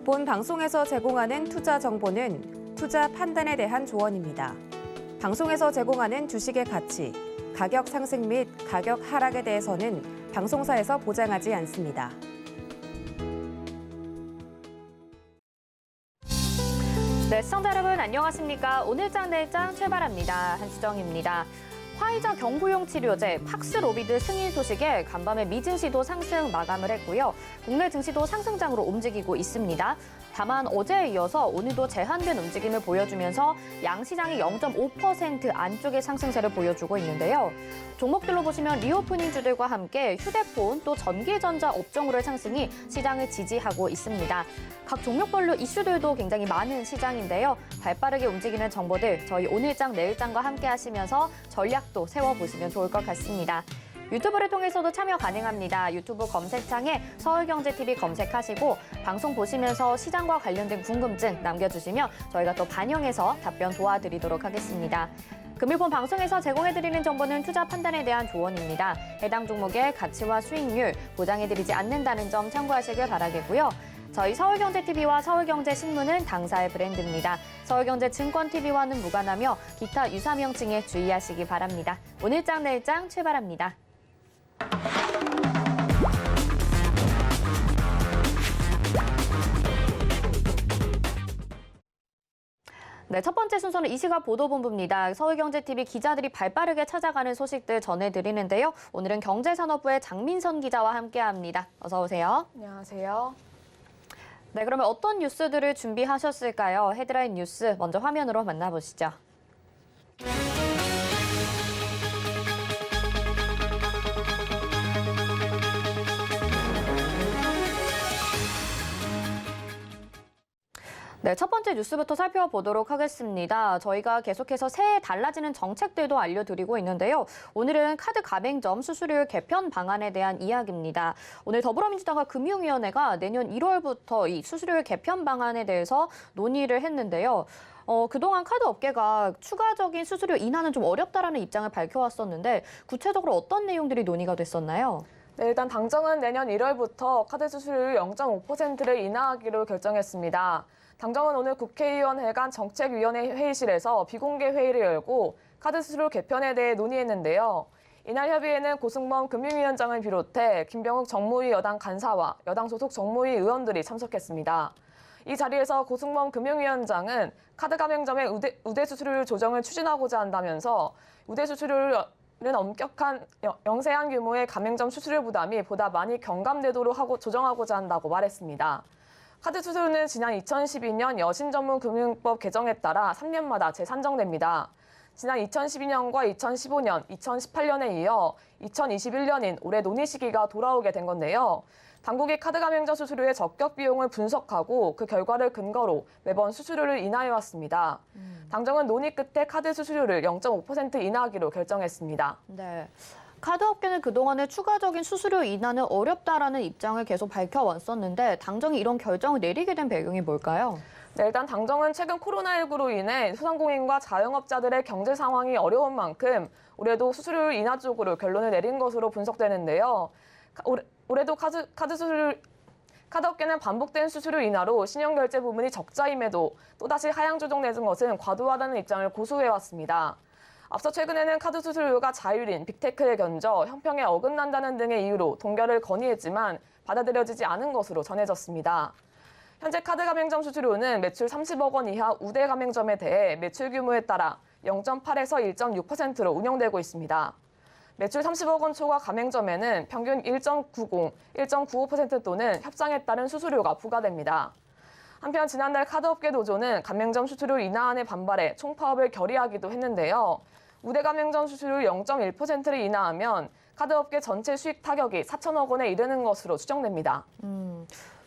본 방송에서 제공하는 투자 정보는 투자 판단에 대한 조언입니다. 방송에서 제공하는 주식의 가치, 가격 상승 및 가격 하락에 대해서는 방송사에서 보장하지 않습니다. 네, 시청자 여러분 안녕하십니까? 오늘장 내일장 출발합니다. 한수정입니다. 화이자 경구용 치료제 팍스로비드 승인 소식에 간밤에 미증시도 상승 마감을 했고요. 국내 증시도 상승장으로 움직이고 있습니다. 다만 어제에 이어서 오늘도 제한된 움직임을 보여주면서 양시장이 0.5% 안쪽의 상승세를 보여주고 있는데요. 종목들로 보시면 리오프닝주들과 함께 휴대폰 또 전기전자 업종으로의 상승이 시장을 지지하고 있습니다. 각 종목별로 이슈들도 굉장히 많은 시장인데요. 발빠르게 움직이는 정보들 저희 오늘장 내일장과 함께 하시면서 전략도 세워보시면 좋을 것 같습니다. 유튜브를 통해서도 참여 가능합니다. 유튜브 검색창에 서울경제TV 검색하시고 방송 보시면서 시장과 관련된 궁금증 남겨주시면 저희가 또 반영해서 답변 도와드리도록 하겠습니다. 금일본 방송에서 제공해드리는 정보는 투자 판단에 대한 조언입니다. 해당 종목의 가치와 수익률 보장해드리지 않는다는 점 참고하시길 바라겠고요. 저희 서울경제TV와 서울경제신문은 당사의 브랜드입니다. 서울경제증권TV와는 무관하며 기타 유사 명칭에 주의하시기 바랍니다. 오늘장 내일장 출발합니다. 네, 첫 번째 순서는 이 시각 보도본부입니다. 서울경제TV 기자들이 발빠르게 찾아가는 소식들 전해드리는데요. 오늘은 경제산업부의 장민선 기자와 함께합니다. 어서 오세요. 안녕하세요. 네, 그러면 어떤 뉴스들을 준비하셨을까요? 헤드라인 뉴스 먼저 화면으로 만나보시죠. 네, 첫 번째 뉴스부터 살펴보도록 하겠습니다. 저희가 계속해서 새해 달라지는 정책들도 알려드리고 있는데요. 오늘은 카드 가맹점 수수료율 개편 방안에 대한 이야기입니다. 오늘 더불어민주당과 금융위원회가 내년 1월부터 이 수수료율 개편 방안에 대해서 논의를 했는데요. 그동안 카드 업계가 추가적인 수수료 인하는 좀 어렵다라는 입장을 밝혀왔었는데 구체적으로 어떤 내용들이 논의가 됐었나요? 네, 일단 당정은 내년 1월부터 카드 수수료율 0.5%를 인하하기로 결정했습니다. 당정은 오늘 국회의원회 간 정책위원회 회의실에서 비공개 회의를 열고 카드 수수료 개편에 대해 논의했는데요. 이날 협의회는 고승범 금융위원장을 비롯해 김병욱 정무위 여당 간사와 여당 소속 정무위 의원들이 참석했습니다. 이 자리에서 고승범 금융위원장은 카드 가맹점의 우대 수수료율 조정을 추진하고자 한다면서 우대 수수료율은 엄격한 영세한 규모의 가맹점 수수료 부담이 보다 많이 경감되도록 조정하고자 한다고 말했습니다. 카드 수수료는 지난 2012년 여신전문금융법 개정에 따라 3년마다 재산정됩니다. 지난 2012년과 2015년, 2018년에 이어 2021년인 올해 논의 시기가 돌아오게 된 건데요. 당국이 카드 가맹점 수수료의 적격 비용을 분석하고 그 결과를 근거로 매번 수수료를 인하해왔습니다. 당정은 논의 끝에 카드 수수료를 0.5% 인하하기로 결정했습니다. 네. 카드업계는 그동안에 추가적인 수수료 인하는 어렵다라는 입장을 계속 밝혀왔었는데 당정이 이런 결정을 내리게 된 배경이 뭘까요? 네, 일단 당정은 최근 코로나19로 인해 소상공인과 자영업자들의 경제 상황이 어려운 만큼 올해도 수수료율 인하 쪽으로 결론을 내린 것으로 분석되는데요. 올해도 카드업계는 반복된 수수료 인하로 신용결제 부문이 적자임에도 또다시 하향 조정내는 것은 과도하다는 입장을 고수해왔습니다. 앞서 최근에는 카드 수수료가 자율인 빅테크에 견져 형평에 어긋난다는 등의 이유로 동결을 건의했지만 받아들여지지 않은 것으로 전해졌습니다. 현재 카드 가맹점 수수료는 매출 30억 원 이하 우대 가맹점에 대해 매출 규모에 따라 0.8에서 1.6%로 운영되고 있습니다. 매출 30억 원 초과 가맹점에는 평균 1.90, 1.95% 또는 협상에 따른 수수료가 부과됩니다. 한편 지난달 카드업계 노조는 가맹점 수수료 인하안에 반발해 총파업을 결의하기도 했는데요. 우대 가맹점 수수료 0.1%를 인하하면 카드업계 전체 수익 타격이 4천억 원에 이르는 것으로 추정됩니다.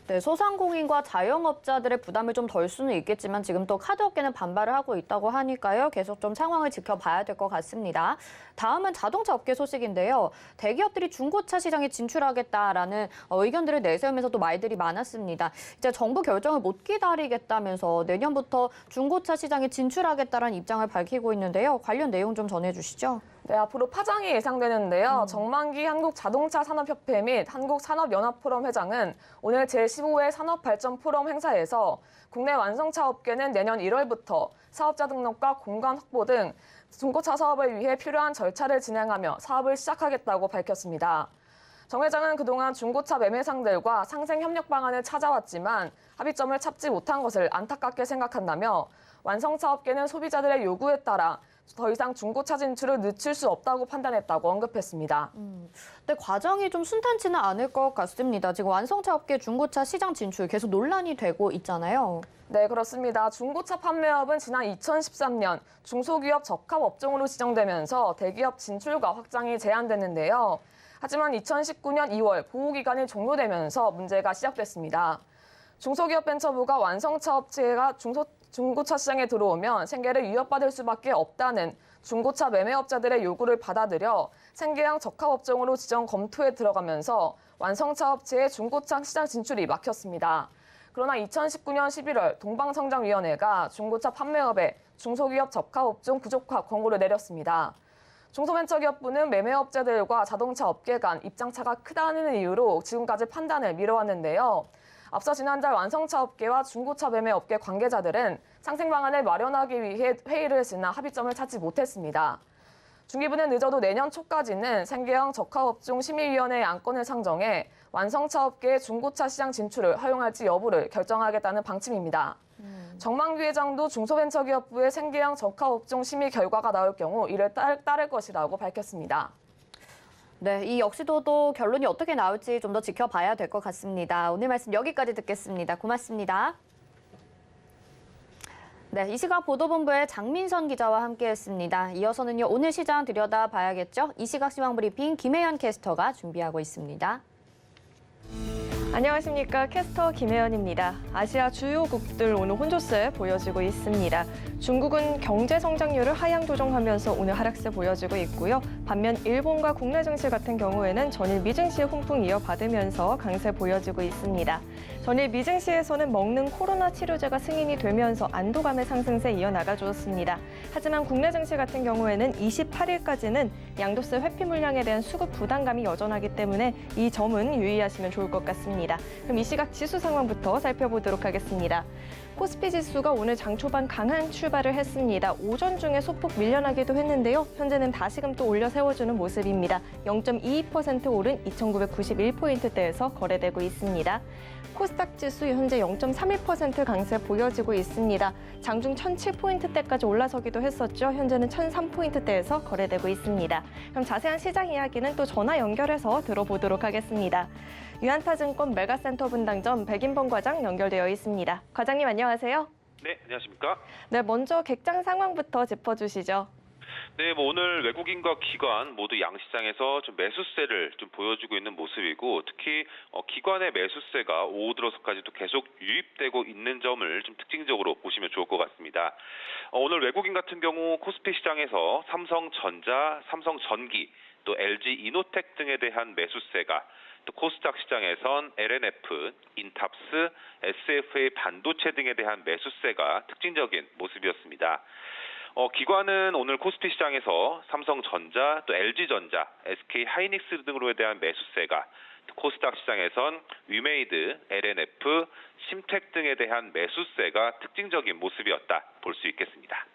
네, 소상공인과 자영업자들의 부담을 좀 덜 수는 있겠지만 지금 또 카드업계는 반발을 하고 있다고 하니까요. 계속 좀 상황을 지켜봐야 될 것 같습니다. 다음은 자동차 업계 소식인데요. 대기업들이 중고차 시장에 진출하겠다라는 의견들을 내세우면서 또 말들이 많았습니다. 이제 정부 결정을 못 기다리겠다면서 내년부터 중고차 시장에 진출하겠다라는 입장을 밝히고 있는데요. 관련 내용 좀 전해주시죠. 네, 앞으로 파장이 예상되는데요. 정만기 한국자동차산업협회 및 한국산업연합포럼 회장은 오늘 제15회 산업발전포럼 행사에서 국내 완성차 업계는 내년 1월부터 사업자 등록과 공간 확보 등 중고차 사업을 위해 필요한 절차를 진행하며 사업을 시작하겠다고 밝혔습니다. 정 회장은 그동안 중고차 매매상들과 상생 협력 방안을 찾아왔지만 합의점을 찾지 못한 것을 안타깝게 생각한다며 완성차 업계는 소비자들의 요구에 따라 더 이상 중고차 진출을 늦출 수 없다고 판단했다고 언급했습니다. 근데 과정이 좀 순탄치는 않을 것 같습니다. 지금 완성차 업계 중고차 시장 진출 계속 논란이 되고 있잖아요. 네, 그렇습니다. 중고차 판매업은 지난 2013년 중소기업 적합 업종으로 지정되면서 대기업 진출과 확장이 제한됐는데요. 하지만 2019년 2월 보호기간이 종료되면서 문제가 시작됐습니다. 중소기업벤처부가 완성차 업체가 중고차 시장에 들어오면 생계를 위협받을 수밖에 없다는 중고차 매매업자들의 요구를 받아들여 생계형 적합업종으로 지정 검토에 들어가면서 완성차 업체의 중고차 시장 진출이 막혔습니다. 그러나 2019년 11월 동방성장위원회가 중고차 판매업에 중소기업 적합업종 부족화 권고를 내렸습니다. 중소벤처기업부는 매매업자들과 자동차 업계 간 입장차가 크다는 이유로 지금까지 판단을 미뤄왔는데요. 앞서 지난달 완성차 업계와 중고차 매매업계 관계자들은 상생 방안을 마련하기 위해 회의를 했으나 합의점을 찾지 못했습니다. 중기부는 늦어도 내년 초까지는 생계형 적합업종 심의위원회의 안건을 상정해 완성차 업계의 중고차 시장 진출을 허용할지 여부를 결정하겠다는 방침입니다. 정만규 회장도 중소벤처기업부의 생계형 적합업종 심의 결과가 나올 경우 이를 따를 것이라고 밝혔습니다. 네, 이 역시도 또 결론이 어떻게 나올지 좀 더 지켜봐야 될 것 같습니다. 오늘 말씀 여기까지 듣겠습니다. 고맙습니다. 네, 이 시각 보도본부의 장민선 기자와 함께했습니다. 이어서는요, 오늘 시장 들여다봐야겠죠? 이 시각 시황브리핑 김혜연 캐스터가 준비하고 있습니다. 안녕하십니까. 캐스터 김혜연입니다. 아시아 주요국들 오늘 혼조세 보여지고 있습니다. 중국은 경제 성장률을 하향 조정하면서 오늘 하락세 보여지고 있고요. 반면 일본과 국내 증시 같은 경우에는 전일 미증시의 훈풍 이어받으면서 강세 보여지고 있습니다. 전일 미증시에서는 먹는 코로나 치료제가 승인이 되면서 안도감의 상승세 이어나가 주었습니다. 하지만 국내 증시 같은 경우에는 28일까지는 양도세 회피 물량에 대한 수급 부담감이 여전하기 때문에 이 점은 유의하시면 좋을 것 같습니다. 그럼 이 시각 지수 상황부터 살펴보도록 하겠습니다. 코스피 지수가 오늘 장 초반 강한 출발을 했습니다. 오전 중에 소폭 밀려나기도 했는데요. 현재는 다시금 또 올려 세워주는 모습입니다. 0.22% 오른 2,991포인트대에서 거래되고 있습니다. 코스닥 지수 현재 0.31% 강세 보여지고 있습니다. 장중 1,007포인트대까지 올라서기도 했었죠. 현재는 1,003포인트대에서 거래되고 있습니다. 그럼 자세한 시장 이야기는 또 전화 연결해서 들어보도록 하겠습니다. 유한타증권 메가센터 분당점 백인범 과장 연결되어 있습니다. 과장님 안녕하세요. 네, 안녕하십니까? 네, 먼저 객장 상황부터 짚어주시죠. 네, 오늘 외국인과 기관 모두 양시장에서 좀 매수세를 좀 보여주고 있는 모습이고, 특히 기관의 매수세가 오후 들어서까지도 계속 유입되고 있는 점을 좀 특징적으로 보시면 좋을 것 같습니다. 오늘 외국인 같은 경우 코스피 시장에서 삼성전자, 삼성전기, 또 LG 이노텍 등에 대한 매수세가, 또 코스닥 시장에선 LNF, 인탑스, SFA 반도체 등에 대한 매수세가 특징적인 모습이었습니다. 기관은 오늘 코스피 시장에서 삼성전자, 또 LG전자, SK 하이닉스 등으로에 대한 매수세가, 코스닥 시장에선 위메이드, LNF, 심텍 등에 대한 매수세가 특징적인 모습이었다 볼 수 있겠습니다.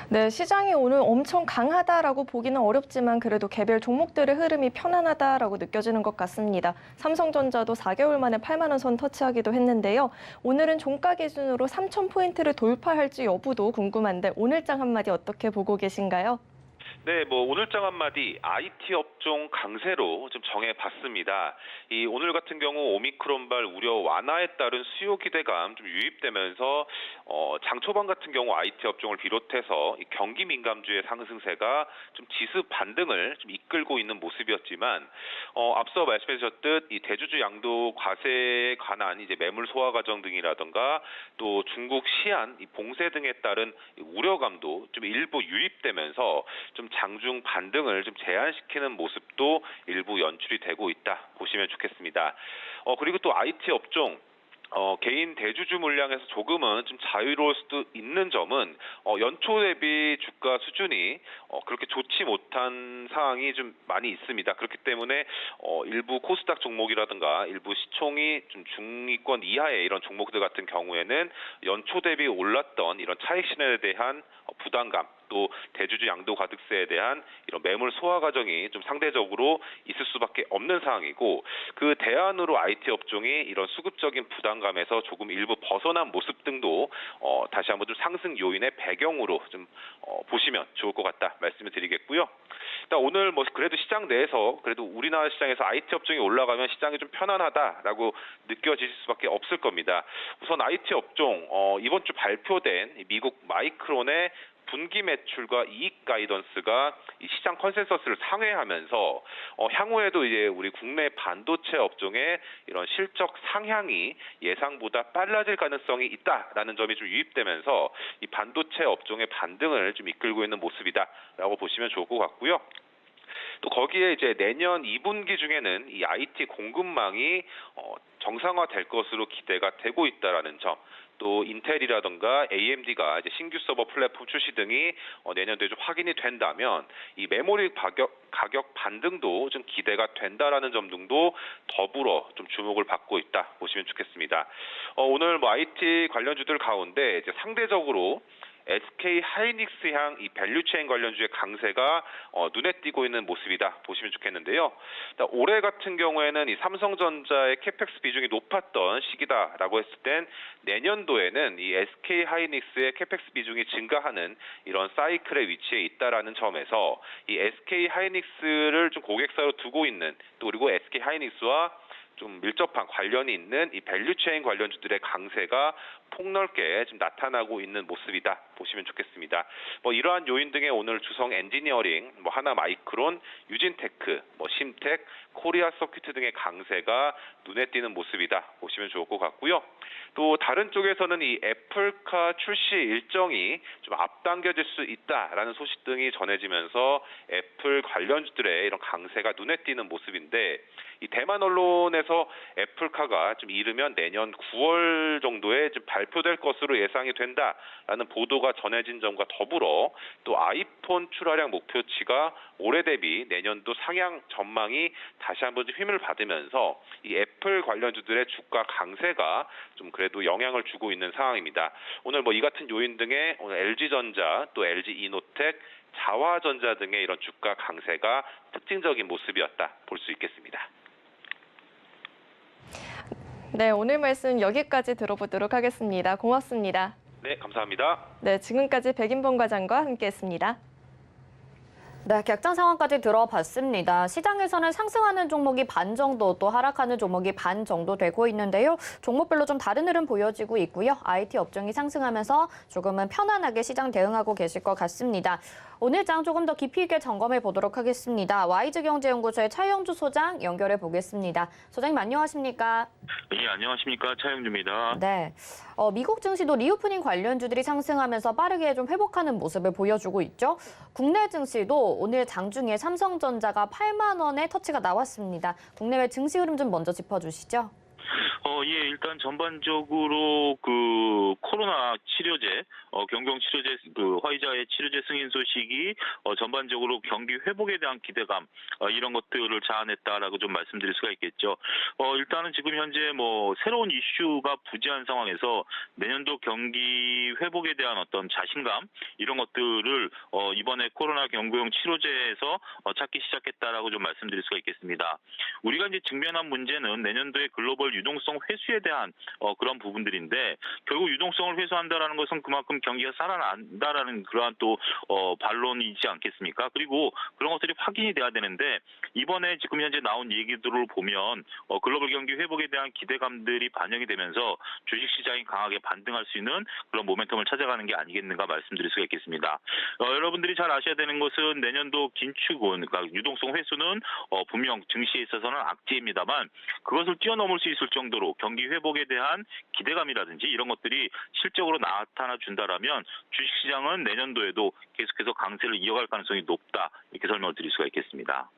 네, 시장이 오늘 엄청 강하다라고 보기는 어렵지만 그래도 개별 종목들의 흐름이 편안하다라고 느껴지는 것 같습니다. 삼성전자도 4개월 만에 8만 원 선 터치하기도 했는데요. 오늘은 종가 기준으로 3,000포인트를 돌파할지 여부도 궁금한데 오늘장 한마디 어떻게 보고 계신가요? 네, 오늘장 한마디 IT 업종 강세로 좀 정해봤습니다. 이 오늘 같은 경우 오미크론발 우려 완화에 따른 수요 기대감 좀 유입되면서 장 초반 같은 경우 IT 업종을 비롯해서 이 경기 민감주의 상승세가 좀 지수 반등을 좀 이끌고 있는 모습이었지만 앞서 말씀해 주셨듯 이 대주주 양도 과세에 관한 이제 매물 소화 과정 등이라든가 또 중국 시안 이 봉쇄 등에 따른 우려감도 좀 일부 유입되면서 좀 장중 반등을 좀 제한시키는 모습도 일부 연출이 되고 있다 보시면 좋겠습니다. 그리고 또 IT 업종 개인 대주주 물량에서 조금은 좀 자유로울 수도 있는 점은 연초 대비 주가 수준이 그렇게 좋지 못한 상황이 좀 많이 있습니다. 그렇기 때문에 일부 코스닥 종목이라든가 일부 시총이 좀 중위권 이하의 이런 종목들 같은 경우에는 연초 대비 올랐던 이런 차익 실현에 대한 부담감, 또 대주주 양도 가득세에 대한 이런 매물 소화 과정이 좀 상대적으로 있을 수밖에 없는 상황이고, 그 대안으로 IT 업종이 이런 수급적인 부담감에서 조금 일부 벗어난 모습 등도 다시 한번 좀 상승 요인의 배경으로 좀 보시면 좋을 것 같다 말씀을 드리겠고요. 일단 오늘 뭐 그래도 시장 내에서 그래도 우리나라 시장에서 IT 업종이 올라가면 시장이 좀 편안하다라고 느껴질 수밖에 없을 겁니다. 우선 IT 업종 이번 주 발표된 미국 마이크론의 분기 매출과 이익 가이던스가 이 시장 컨센서스를 상회하면서 향후에도 이제 우리 국내 반도체 업종의 이런 실적 상향이 예상보다 빨라질 가능성이 있다라는 점이 좀 유입되면서 이 반도체 업종의 반등을 좀 이끌고 있는 모습이다라고 보시면 좋을 것 같고요. 또 거기에 이제 내년 2분기 중에는 이 IT 공급망이 정상화될 것으로 기대가 되고 있다라는 점, 또 인텔이라든가 AMD가 이제 신규 서버 플랫폼 출시 등이 내년도에 좀 확인이 된다면 이 메모리 가격 반등도 좀 기대가 된다라는 점 등도 더불어 좀 주목을 받고 있다 보시면 좋겠습니다. 오늘 뭐 IT 관련주들 가운데 이제 상대적으로 SK 하이닉스향 이 밸류체인 관련주의 강세가 눈에 띄고 있는 모습이다 보시면 좋겠는데요. 올해 같은 경우에는 이 삼성전자의 캐펙스 비중이 높았던 시기다라고 했을 땐 내년도에는 이 SK 하이닉스의 캐펙스 비중이 증가하는 이런 사이클의 위치에 있다라는 점에서 이 SK 하이닉스를 좀 고객사로 두고 있는, 또 그리고 SK 하이닉스와 좀 밀접한 관련이 있는 이 밸류체인 관련주들의 강세가 폭넓게 좀 나타나고 있는 모습이다 보시면 좋겠습니다. 뭐 이러한 요인 등의 오늘 주성 엔지니어링, 뭐 하나 마이크론, 유진테크, 뭐 심텍, 코리아 서큐트 등의 강세가 눈에 띄는 모습이다 보시면 좋을 것 같고요. 또 다른 쪽에서는 이 애플카 출시 일정이 좀 앞당겨질 수 있다라는 소식 등이 전해지면서 애플 관련주들의 이런 강세가 눈에 띄는 모습인데, 이 대만 언론에서 애플카가 좀 이르면 내년 9월 정도에 좀 발표될 것으로 예상이 된다라는 보도가 전해진 점과 더불어 또 아이폰 출하량 목표치가 올해 대비 내년도 상향 전망이 다시 한번 힘을 받으면서 이 애플 관련주들의 주가 강세가 좀 그래도 영향을 주고 있는 상황입니다. 오늘 뭐 이 같은 요인 등의 오늘 LG전자, 또 LG이노텍, 자화전자 등의 이런 주가 강세가 특징적인 모습이었다 볼 수 있겠습니다. 네, 오늘 말씀 여기까지 들어보도록 하겠습니다. 고맙습니다. 네, 감사합니다. 네, 지금까지 백인범 과장과 함께했습니다. 네, 객장 상황까지 들어봤습니다. 시장에서는 상승하는 종목이 반 정도, 또 하락하는 종목이 반 정도 되고 있는데요. 종목별로 좀 다른 흐름 보여지고 있고요. IT 업종이 상승하면서 조금은 편안하게 시장 대응하고 계실 것 같습니다. 오늘 장 조금 더 깊이 있게 점검해 보도록 하겠습니다. 와이즈경제연구소의 차영주 소장 연결해 보겠습니다. 소장님 안녕하십니까? 예, 안녕하십니까. 차영주입니다. 네, 미국 증시도 리오프닝 관련주들이 상승하면서 빠르게 좀 회복하는 모습을 보여주고 있죠. 국내 증시도 오늘 장중에 삼성전자가 8만 원의 터치가 나왔습니다. 국내외 증시 흐름 좀 먼저 짚어주시죠. 예, 일단 전반적으로 그 코로나 치료제, 경경 치료제, 그 화이자의 치료제 승인 소식이 전반적으로 경기 회복에 대한 기대감, 이런 것들을 자아냈다라고 좀 말씀드릴 수가 있겠죠. 일단은 지금 현재 뭐 새로운 이슈가 부재한 상황에서 내년도 경기 회복에 대한 어떤 자신감, 이런 것들을 이번에 코로나 경구용 치료제에서 찾기 시작했다라고 좀 말씀드릴 수가 있겠습니다. 우리가 이제 직면한 문제는 내년도의 글로벌 유동성 회수에 대한 그런 부분들인데, 결국 유동성을 회수한다라는 것은 그만큼 경기가 살아난다라는 그러한 또 반론이지 않겠습니까? 그리고 그런 것들이 확인이 돼야 되는데, 이번에 지금 현재 나온 얘기들을 보면 글로벌 경기 회복에 대한 기대감들이 반영이 되면서 주식시장이 강하게 반등할 수 있는 그런 모멘텀을 찾아가는 게 아니겠는가 말씀드릴 수가 있겠습니다. 여러분들이 잘 아셔야 되는 것은 내년도 긴축은, 그러니까 유동성 회수는 분명 증시에 있어서는 악재입니다만, 그것을 뛰어넘을 수 있을 정도로 경기 회복에 대한 기대감이라든지 이런 것들이 실적으로 나타나 준다라면 주식시장은 내년도에도 계속해서 강세를 이어갈 가능성이 높다, 이렇게 설명을 드릴 수가 있겠습니다.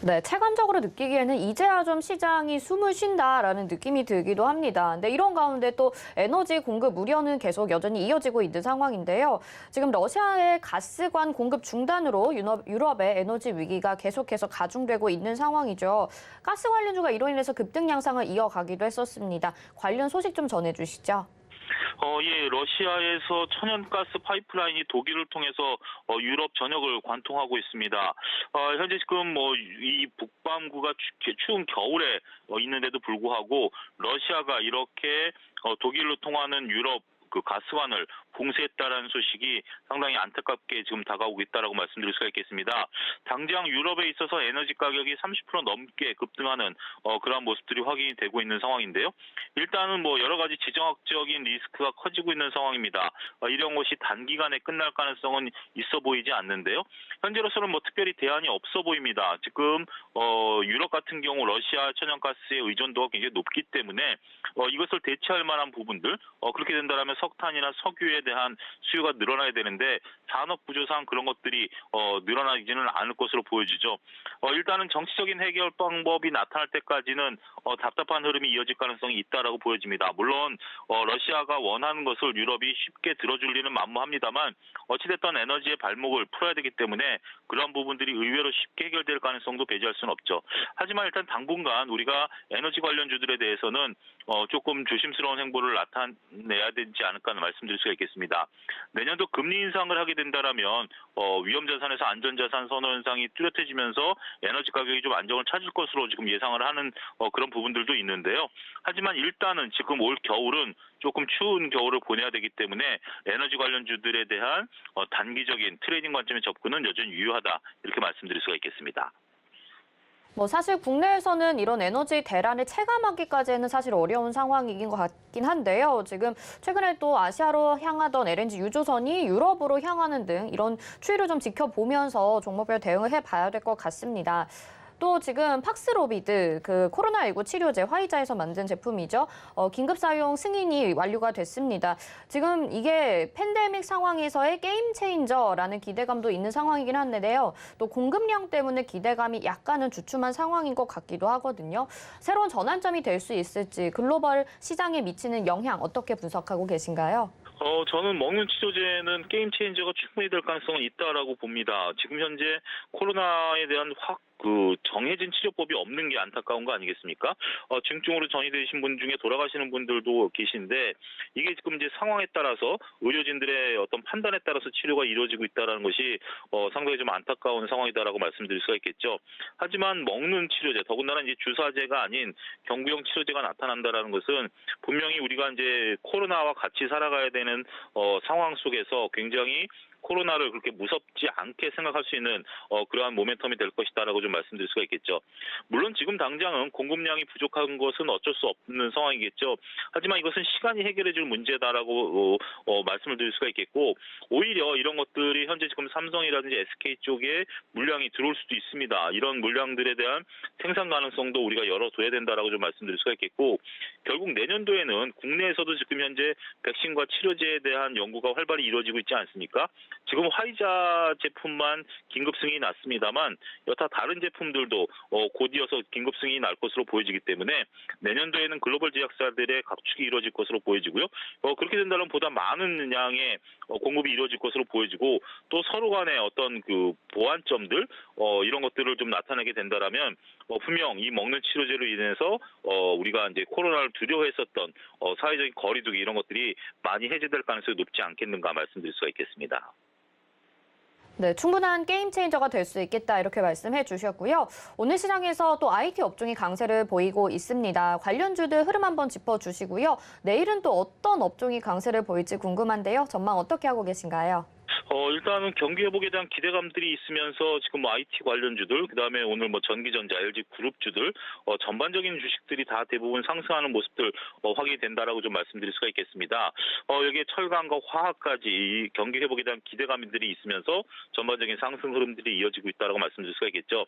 네, 체감적으로 느끼기에는 이제야 좀 시장이 숨을 쉰다라는 느낌이 들기도 합니다. 근데 이런 가운데 또 에너지 공급 우려는 계속 여전히 이어지고 있는 상황인데요. 지금 러시아의 가스관 공급 중단으로 유럽의 에너지 위기가 계속해서 가중되고 있는 상황이죠. 가스 관련주가 이로 인해서 급등 양상을 이어가기도 했었습니다. 관련 소식 좀 전해주시죠. 예, 러시아에서 천연가스 파이프라인이 독일을 통해서 유럽 전역을 관통하고 있습니다. 현재 지금 이 북반구가 추운 겨울에 있는데도 불구하고 러시아가 이렇게 독일로 통하는 유럽 그 가스관을 봉쇄했다라는 소식이 상당히 안타깝게 지금 다가오고 있다라고 말씀드릴 수가 있겠습니다. 당장 유럽에 있어서 에너지 가격이 30% 넘게 급등하는 그러한 모습들이 확인이 되고 있는 상황인데요. 일단은 여러 가지 지정학적인 리스크가 커지고 있는 상황입니다. 이런 것이 단기간에 끝날 가능성은 있어 보이지 않는데요. 현재로서는 특별히 대안이 없어 보입니다. 지금 유럽 같은 경우 러시아 천연가스의 의존도가 굉장히 높기 때문에 이것을 대체할 만한 부분들 그렇게 된다면 석탄이나 석유에 대한 수요가 늘어나야 되는데 산업 구조상 그런 것들이 늘어나지는 않을 것으로 보여지죠. 일단은 정치적인 해결 방법이 나타날 때까지는 답답한 흐름이 이어질 가능성이 있다라고 보여집니다. 물론 러시아가 원하는 것을 유럽이 쉽게 들어줄 리는 만무합니다만 어찌됐든 에너지의 발목을 풀어야 되기 때문에 그런 부분들이 의외로 쉽게 해결될 가능성도 배제할 수는 없죠. 하지만 일단 당분간 우리가 에너지 관련주들에 대해서는 조금 조심스러운 행보를 나타내야 되지 않을까 하는 말씀드릴 수가 있겠습니다. 내년도 금리 인상을 하게 된다라면 위험자산에서 안전자산 선호 현상이 뚜렷해지면서 에너지 가격이 좀 안정을 찾을 것으로 지금 예상을 하는 그런 부분들도 있는데요. 하지만 일단은 지금 올 겨울은 조금 추운 겨울을 보내야 되기 때문에 에너지 관련주들에 대한 단기적인 트레이딩 관점의 접근은 여전히 유효하다 이렇게 말씀드릴 수가 있겠습니다. 사실 국내에서는 이런 에너지 대란을 체감하기까지는 사실 어려운 상황이긴 것 같긴 한데요. 지금 최근에 또 아시아로 향하던 LNG 유조선이 유럽으로 향하는 등 이런 추이를 좀 지켜보면서 종목별 대응을 해봐야 될 것 같습니다. 또 지금 팍스로비드 그 코로나19 치료제 화이자에서 만든 제품이죠. 긴급 사용 승인이 완료가 됐습니다. 지금 이게 팬데믹 상황에서의 게임 체인저라는 기대감도 있는 상황이긴 한데요. 또 공급량 때문에 기대감이 약간은 주춤한 상황인 것 같기도 하거든요. 새로운 전환점이 될 수 있을지 글로벌 시장에 미치는 영향 어떻게 분석하고 계신가요? 저는 먹는 치료제는 게임 체인저가 충분히 될 가능성은 있다라고 봅니다. 지금 현재 코로나에 대한 정해진 치료법이 없는 게 안타까운 거 아니겠습니까? 중증으로 전이되신 분 중에 돌아가시는 분들도 계신데 이게 지금 이제 상황에 따라서 의료진들의 어떤 판단에 따라서 치료가 이루어지고 있다는 것이 상당히 좀 안타까운 상황이다라고 말씀드릴 수가 있겠죠. 하지만 먹는 치료제, 더군다나 이제 주사제가 아닌 경구용 치료제가 나타난다라는 것은 분명히 우리가 이제 코로나와 같이 살아가야 되는 상황 속에서 굉장히 코로나를 그렇게 무섭지 않게 생각할 수 있는 그러한 모멘텀이 될 것이다라고 좀 말씀드릴 수가 있겠죠. 물론 지금 당장은 공급량이 부족한 것은 어쩔 수 없는 상황이겠죠. 하지만 이것은 시간이 해결해 줄 문제다라고 말씀을 드릴 수가 있겠고 오히려 이런 것들이 현재 지금 삼성이라든지 SK 쪽에 물량이 들어올 수도 있습니다. 이런 물량들에 대한 생산 가능성도 우리가 열어둬야 된다라고 좀 말씀드릴 수가 있겠고 결국 내년도에는 국내에서도 지금 현재 백신과 치료제에 대한 연구가 활발히 이루어지고 있지 않습니까? 지금 화이자 제품만 긴급 승인이 났습니다만 여타 다른 제품들도 곧 이어서 긴급 승인이 날 것으로 보여지기 때문에 내년도에는 글로벌 제약사들의 각축이 이루어질 것으로 보여지고요. 그렇게 된다면 보다 많은 양의 공급이 이루어질 것으로 보여지고 또 서로 간의 어떤 그 보완점들 이런 것들을 좀 나타내게 된다라면 분명 이 먹는 치료제로 인해서 우리가 이제 코로나를 두려워했었던 사회적인 거리두기 이런 것들이 많이 해제될 가능성이 높지 않겠는가 말씀드릴 수가 있겠습니다. 네, 충분한 게임 체인저가 될 수 있겠다 이렇게 말씀해 주셨고요. 오늘 시장에서 또 IT 업종이 강세를 보이고 있습니다. 관련주들 흐름 한번 짚어주시고요. 내일은 또 어떤 업종이 강세를 보일지 궁금한데요. 전망 어떻게 하고 계신가요? 일단은 경기 회복에 대한 기대감들이 있으면서 지금 IT 관련주들, 그다음에 오늘 전기전자, LG 그룹주들 전반적인 주식들이 다 대부분 상승하는 모습들 확인이 된다라고 좀 말씀드릴 수가 있겠습니다. 여기에 철강과 화학까지 이 경기 회복에 대한 기대감들이 있으면서 전반적인 상승 흐름들이 이어지고 있다라고 말씀드릴 수가 있겠죠.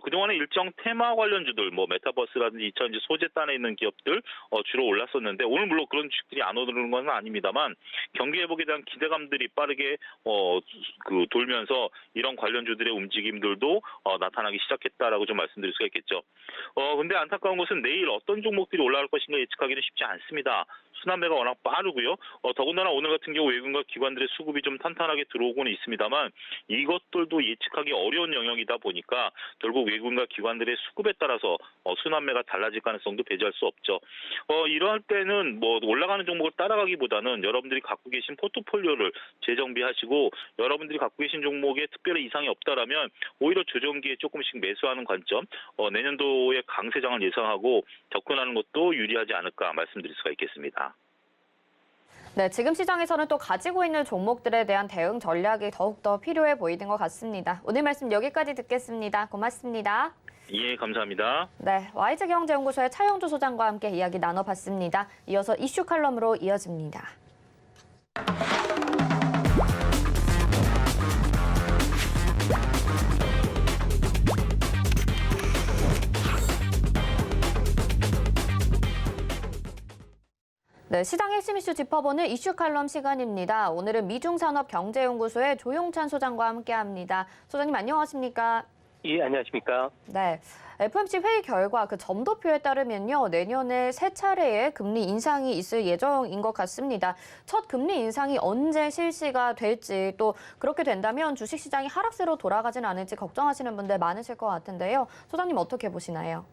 그동안에 일정 테마 관련주들, 메타버스라든지 2차전지 소재단에 있는 기업들 주로 올랐었는데 오늘 물론 그런 주식들이 안 오르는 건 아닙니다만 경기 회복에 대한 기대감들이 빠르게 돌면서 이런 관련주들의 움직임들도 나타나기 시작했다라고 좀 말씀드릴 수가 있겠죠. 근데 안타까운 것은 내일 어떤 종목들이 올라갈 것인가 예측하기는 쉽지 않습니다. 순환매가 워낙 빠르고요. 더군다나 오늘 같은 경우 외국인과 기관들의 수급이 좀 탄탄하게 들어오고는 있습니다만 이것들도 예측하기 어려운 영역이다 보니까 결국 외국인과 기관들의 수급에 따라서 순환매가 달라질 가능성도 배제할 수 없죠. 이럴 때는 뭐 올라가는 종목을 따라가기보다는 여러분들이 갖고 계신 포트폴리오를 재정비하시고 여러분들이 갖고 계신 종목에 특별히 이상이 없다라면 오히려 조정기에 조금씩 매수하는 관점, 내년도에 강세장을 예상하고 접근하는 것도 유리하지 않을까 말씀드릴 수가 있겠습니다. 네, 지금 시장에서는 또 가지고 있는 종목들에 대한 대응 전략이 더욱더 필요해 보이는 것 같습니다. 오늘 말씀 여기까지 듣겠습니다. 고맙습니다. 예, 감사합니다. 네, YG경제연구소의 차영주 소장과 함께 이야기 나눠봤습니다. 이어서 이슈 칼럼으로 이어집니다. 네, 시장 핵심 이슈 짚어보는 이슈 칼럼 시간입니다. 오늘은 미중산업경제연구소의 조용찬 소장과 함께합니다. 소장님 안녕하십니까? 예, 안녕하십니까? 네, FOMC 회의 결과 그 점도표에 따르면요, 내년에 세 차례의 금리 인상이 있을 예정인 것 같습니다. 첫 금리 인상이 언제 실시가 될지, 또 그렇게 된다면 주식시장이 하락세로 돌아가진 않을지 걱정하시는 분들 많으실 것 같은데요. 소장님 어떻게 보시나요?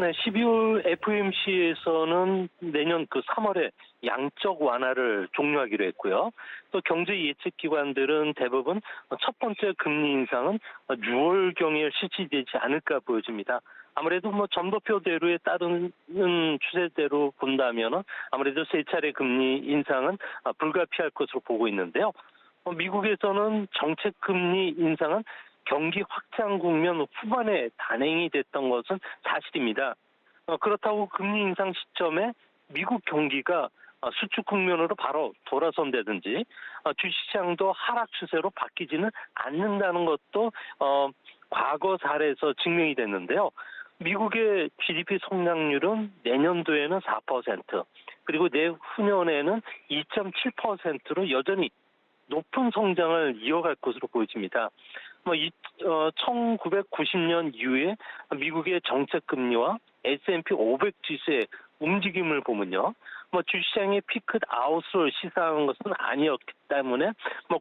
네, 12월 FOMC에서는 내년 3월에 양적 완화를 종료하기로 했고요. 또 경제 예측 기관들은 대부분 첫 번째 금리 인상은 6월경에 실시되지 않을까 보여집니다. 아무래도 점도표대로에 따르는 추세대로 본다면 아무래도 세 차례 금리 인상은 불가피할 것으로 보고 있는데요. 미국에서는 정책 금리 인상은 경기 확장 국면 후반에 단행이 됐던 것은 사실입니다. 그렇다고 금리 인상 시점에 미국 경기가 수축 국면으로 바로 돌아선다든지 주식시장도 하락 추세로 바뀌지는 않는다는 것도 과거 사례에서 증명이 됐는데요. 미국의 GDP 성장률은 내년도에는 4%, 그리고 내후년에는 2.7%로 여전히 높은 성장을 이어갈 것으로 보여집니다. 1990년 이후에 미국의 정책 금리와 S&P 500 지수의 움직임을 보면요, 주시장의 피크 아웃을 시사하는 것은 아니었기 때문에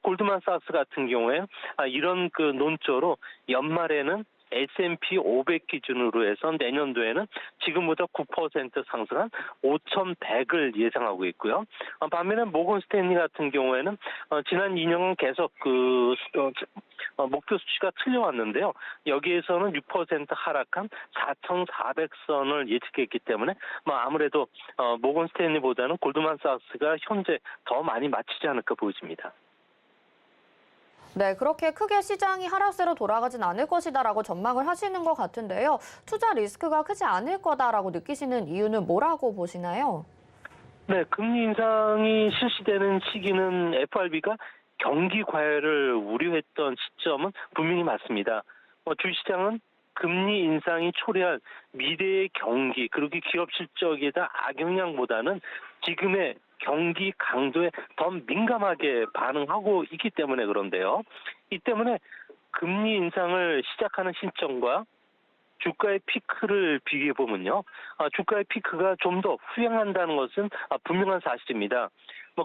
골드만삭스 같은 경우에 이런 논조로 연말에는 S&P 500 기준으로 해서 내년도에는 지금보다 9% 상승한 5,100을 예상하고 있고요. 반면에 모건 스탠리 같은 경우에는 지난 2년은 계속 목표 수치가 틀려왔는데요. 여기에서는 6% 하락한 4,400선을 예측했기 때문에 아무래도 모건 스탠리보다는 골드만삭스가 현재 더 많이 맞추지 않을까 보여집니다. 네, 그렇게 크게 시장이 하락세로 돌아가진 않을 것이다라고 전망을 하시는 것 같은데요. 투자 리스크가 크지 않을 거다라고 느끼시는 이유는 뭐라고 보시나요? 네, 금리 인상이 실시되는 시기는 FRB가 경기 과열을 우려했던 시점은 분명히 맞습니다. 주시장은 금리 인상이 초래할 미래의 경기, 그리고 기업 실적에다 악영향보다는 지금의 경기 강도에 더 민감하게 반응하고 있기 때문에 그런데요. 이 때문에 금리 인상을 시작하는 시점과 주가의 피크를 비교해 보면요, 주가의 피크가 좀 더 후행한다는 것은 분명한 사실입니다.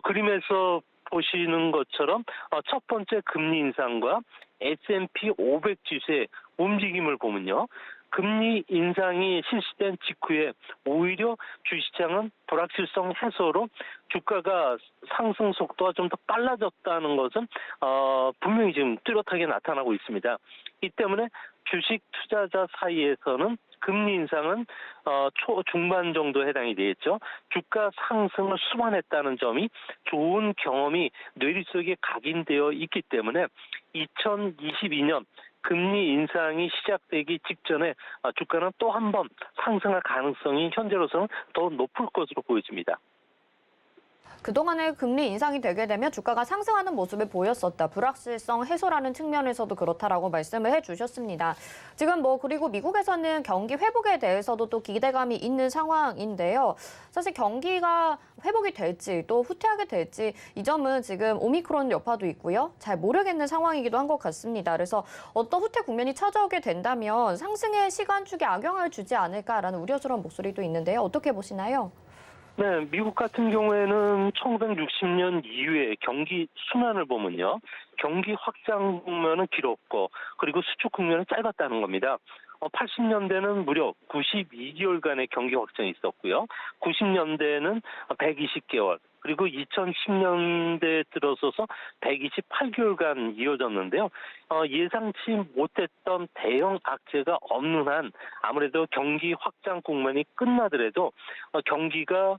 그림에서 보시는 것처럼 첫 번째 금리 인상과 S&P 500 지수의 움직임을 보면요, 금리 인상이 실시된 직후에 오히려 주시장은 불확실성 해소로 주가가 상승 속도가 좀 더 빨라졌다는 것은 분명히 지금 뚜렷하게 나타나고 있습니다. 이 때문에 주식 투자자 사이에서는 금리 인상은 중반 정도 해당이 되겠죠. 주가 상승을 수반했다는 점이 좋은 경험이 뇌리 속에 각인되어 있기 때문에 2022년 금리 인상이 시작되기 직전에 주가는 또 한 번 상승할 가능성이 현재로서는 더 높을 것으로 보여집니다. 그동안에 금리 인상이 되게 되면 주가가 상승하는 모습을 보였었다. 불확실성 해소라는 측면에서도 그렇다라고 말씀을 해주셨습니다. 지금 그리고 미국에서는 경기 회복에 대해서도 또 기대감이 있는 상황인데요. 사실 경기가 회복이 될지 또 후퇴하게 될지 이 점은 지금 오미크론 여파도 있고요. 잘 모르겠는 상황이기도 한 것 같습니다. 그래서 어떤 후퇴 국면이 찾아오게 된다면 상승의 시간축에 악영향을 주지 않을까라는 우려스러운 목소리도 있는데요. 어떻게 보시나요? 네, 미국 같은 경우에는 1960년 이후에 경기 순환을 보면요. 경기 확장 국면은 길었고 그리고 수축 국면은 짧았다는 겁니다. 80년대는 무려 92개월간의 경기 확장이 있었고요. 90년대에는 120개월, 그리고 2010년대에 들어서서 128개월간 이어졌는데요. 예상치 못했던 대형 악재가 없는 한 아무래도 경기 확장 국면이 끝나더라도 경기가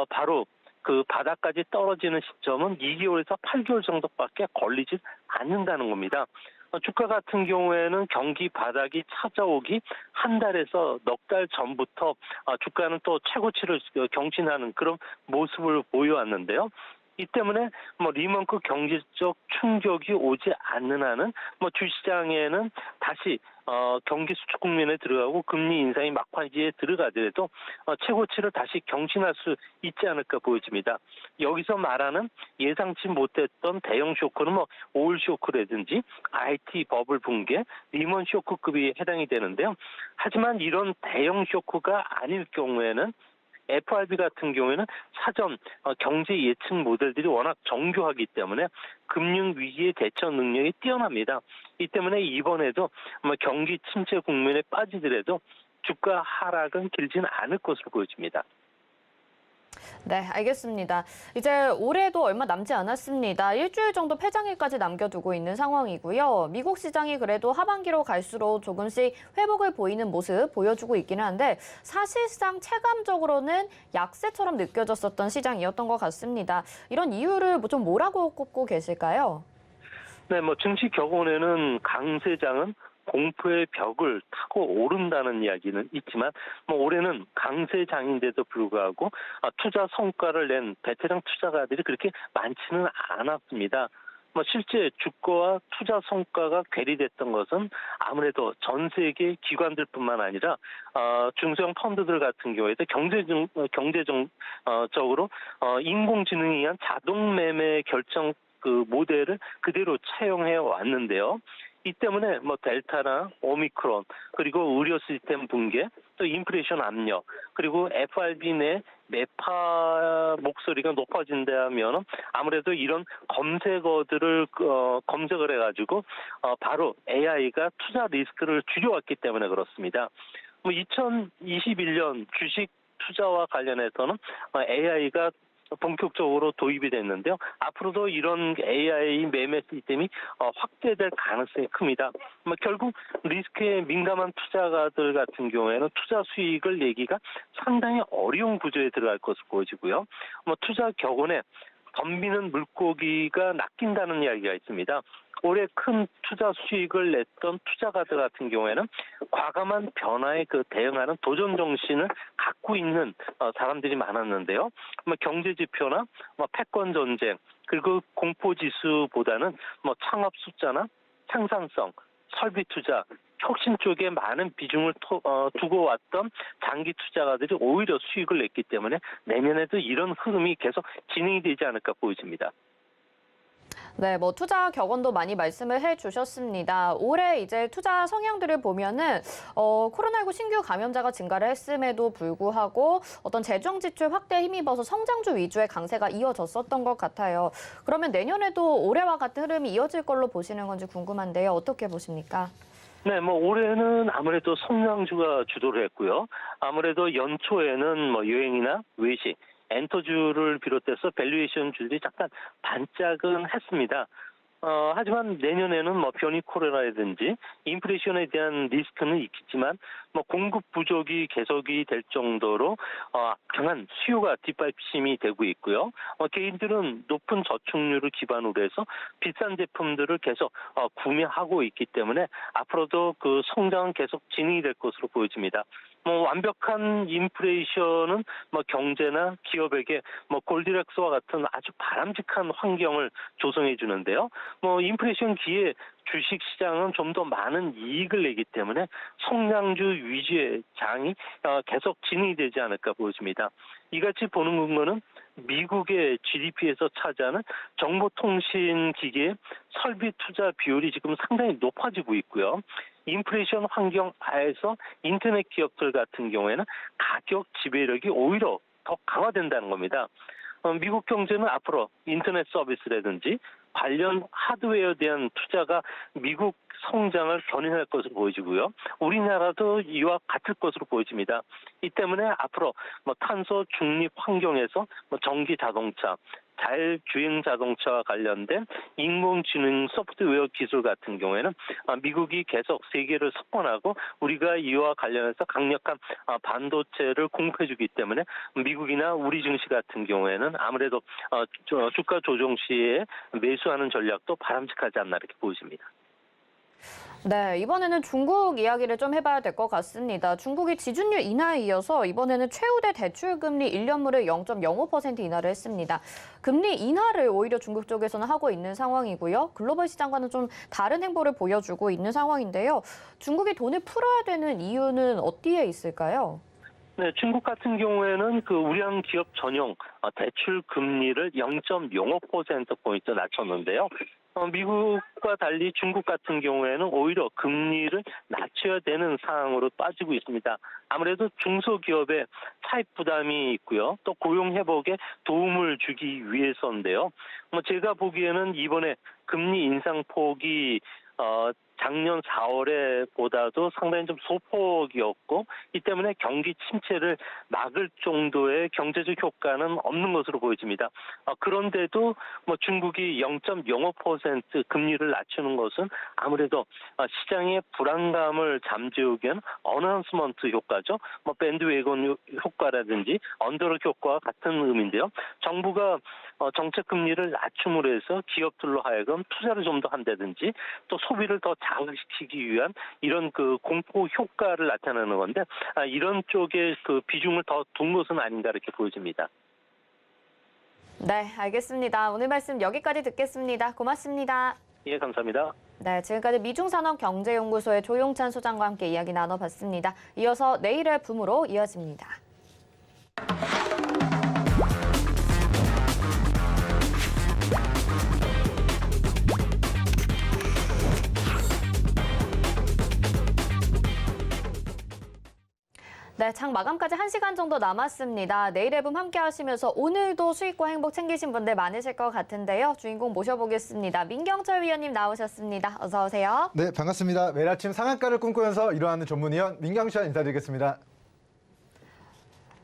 바로 그 바닥까지 떨어지는 시점은 2개월에서 8개월 정도밖에 걸리지 않는다는 겁니다. 주가 같은 경우에는 경기 바닥이 찾아오기 한 달에서 넉 달 전부터 주가는 또 최고치를 경신하는 그런 모습을 보여왔는데요. 이 때문에 리먼급 경제적 충격이 오지 않는 한은 주시장에는 다시 경기 수축 국면에 들어가고 금리 인상이 막바지에 들어가더라도 최고치를 다시 경신할 수 있지 않을까 보여집니다. 여기서 말하는 예상치 못했던 대형 쇼크는 오일 쇼크라든지 IT 버블 붕괴, 리먼 쇼크급이 해당이 되는데요. 하지만 이런 대형 쇼크가 아닐 경우에는 FRB 같은 경우에는 사전 경제 예측 모델들이 워낙 정교하기 때문에 금융 위기의 대처 능력이 뛰어납니다. 이 때문에 이번에도 경기 침체 국면에 빠지더라도 주가 하락은 길지는 않을 것으로 보여집니다. 네, 알겠습니다. 이제 올해도 얼마 남지 않았습니다. 일주일 정도 폐장일까지 남겨두고 있는 상황이고요. 미국 시장이 그래도 하반기로 갈수록 조금씩 회복을 보이는 모습 보여주고 있기는 한데 사실상 체감적으로는 약세처럼 느껴졌었던 시장이었던 것 같습니다. 이런 이유를 좀 뭐라고 꼽고 계실까요? 네, 증시 격언에는 강세장은 공포의 벽을 타고 오른다는 이야기는 있지만 올해는 강세장인데도 불구하고 투자 성과를 낸 베테랑 투자가들이 그렇게 많지는 않았습니다. 실제 주가와 투자 성과가 괴리됐던 것은 아무래도 전 세계 기관들뿐만 아니라 중소형 펀드들 같은 경우에도 경제적으로 인공지능에 의한 자동 매매 결정 그 모델을 그대로 차용해 왔는데요. 이 때문에 델타나 오미크론 그리고 의료 시스템 붕괴 또 인플레이션 압력 그리고 FRB 내 매파 목소리가 높아진다면 아무래도 이런 검색어들을 검색을 해가지고 바로 AI가 투자 리스크를 줄여왔기 때문에 그렇습니다. 2021년 주식 투자와 관련해서는 AI가 본격적으로 도입이 됐는데요. 앞으로도 이런 AI 매매 시스템이 확대될 가능성이 큽니다. 결국 리스크에 민감한 투자가들 같은 경우에는 투자 수익을 내기가 상당히 어려운 구조에 들어갈 것으로 보여지고요. 투자 격언에 덤비는 물고기가 낚인다는 이야기가 있습니다. 올해 큰 투자 수익을 냈던 투자가들 같은 경우에는 과감한 변화에 대응하는 도전 정신을 갖고 있는 사람들이 많았는데요. 경제 지표나 패권 전쟁 그리고 공포 지수보다는 창업 숫자나 생산성, 설비 투자, 혁신 쪽에 많은 비중을 두고 왔던 장기 투자가들이 오히려 수익을 냈기 때문에 내년에도 이런 흐름이 계속 진행이 되지 않을까 보여집니다. 네, 투자 격언도 많이 말씀을 해주셨습니다. 올해 이제 투자 성향들을 보면은 코로나19 신규 감염자가 증가를 했음에도 불구하고 어떤 재정 지출 확대에 힘입어서 성장주 위주의 강세가 이어졌었던 것 같아요. 그러면 내년에도 올해와 같은 흐름이 이어질 걸로 보시는 건지 궁금한데요. 어떻게 보십니까? 네, 올해는 아무래도 성장주가 주도를 했고요. 아무래도 연초에는 여행이나 외식, 엔터주를 비롯해서 밸류에이션 주들이 잠깐 반짝은 했습니다. 하지만 내년에는 변이 코로나라든지 인플레이션에 대한 리스크는 있겠지만 공급 부족이 계속이 될 정도로 강한 수요가 뒷받침이 되고 있고요. 개인들은 높은 저축률을 기반으로 해서 비싼 제품들을 계속 구매하고 있기 때문에 앞으로도 그 성장은 계속 진행이 될 것으로 보여집니다. 완벽한 인플레이션은 경제나 기업에게 골디락스와 같은 아주 바람직한 환경을 조성해 주는데요. 인플레이션 기에 주식 시장은 좀 더 많은 이익을 내기 때문에 성장주 위주의 장이 계속 진행이 되지 않을까 보여집니다. 이같이 보는 근거는 미국의 GDP에서 차지하는 정보통신기기의 설비 투자 비율이 지금 상당히 높아지고 있고요. 인플레이션 환경 하에서 인터넷 기업들 같은 경우에는 가격 지배력이 오히려 더 강화된다는 겁니다. 미국 경제는 앞으로 인터넷 서비스라든지 관련 하드웨어에 대한 투자가 미국 성장을 견인할 것으로 보여지고요. 우리나라도 이와 같을 것으로 보여집니다. 이 때문에 앞으로 탄소 중립 환경에서 전기 자동차, 자율주행 자동차와 관련된 인공지능 소프트웨어 기술 같은 경우에는 미국이 계속 세계를 석권하고 우리가 이와 관련해서 강력한 반도체를 공급해주기 때문에 미국이나 우리 증시 같은 경우에는 아무래도 주가 조정 시에 매수하는 전략도 바람직하지 않나 이렇게 보여집니다. 네, 이번에는 중국 이야기를 좀 해봐야 될 것 같습니다. 중국이 지준율 인하에 이어서 이번에는 최우대 대출금리 1년물을 0.05% 인하를 했습니다. 금리 인하를 오히려 중국 쪽에서는 하고 있는 상황이고요. 글로벌 시장과는 좀 다른 행보를 보여주고 있는 상황인데요. 중국이 돈을 풀어야 되는 이유는 어디에 있을까요? 네, 중국 같은 경우에는 우량 기업 전용 대출 금리를 0.05%포인트 낮췄는데요. 미국과 달리 중국 같은 경우에는 오히려 금리를 낮춰야 되는 상황으로 빠지고 있습니다. 아무래도 중소기업의 차입 부담이 있고요. 또 고용 회복에 도움을 주기 위해서인데요. 제가 보기에는 이번에 금리 인상폭이 작년 4월에 보다도 상당히 좀 소폭이었고 이 때문에 경기 침체를 막을 정도의 경제적 효과는 없는 것으로 보여집니다. 그런데도 중국이 0.05% 금리를 낮추는 것은 아무래도 시장의 불안감을 잠재우기 위한 어나운스먼트 효과죠. 밴드웨건 효과라든지 언더럭 효과와 같은 의미인데요. 정부가 정책 금리를 낮춤으로 해서 기업들로 하여금 투자를 좀 더 한다든지 또 소비를 더 자극시키기 위한 이런 공포 효과를 나타내는 건데 이런 쪽에 비중을 더 둔 것은 아닌가 이렇게 보여집니다. 네, 알겠습니다. 오늘 말씀 여기까지 듣겠습니다. 고맙습니다. 예, 감사합니다. 네, 지금까지 미중산업경제연구소의 조용찬 소장과 함께 이야기 나눠봤습니다. 이어서 내일의 붐으로 이어집니다. 네, 장 마감까지 1시간 정도 남았습니다. 내일의 붐 함께 하시면서 오늘도 수익과 행복 챙기신 분들 많으실 것 같은데요. 주인공 모셔보겠습니다. 민경철 위원님 나오셨습니다. 어서 오세요. 네, 반갑습니다. 매일 아침 상한가를 꿈꾸면서 일어나는 전문위원 민경철 인사드리겠습니다.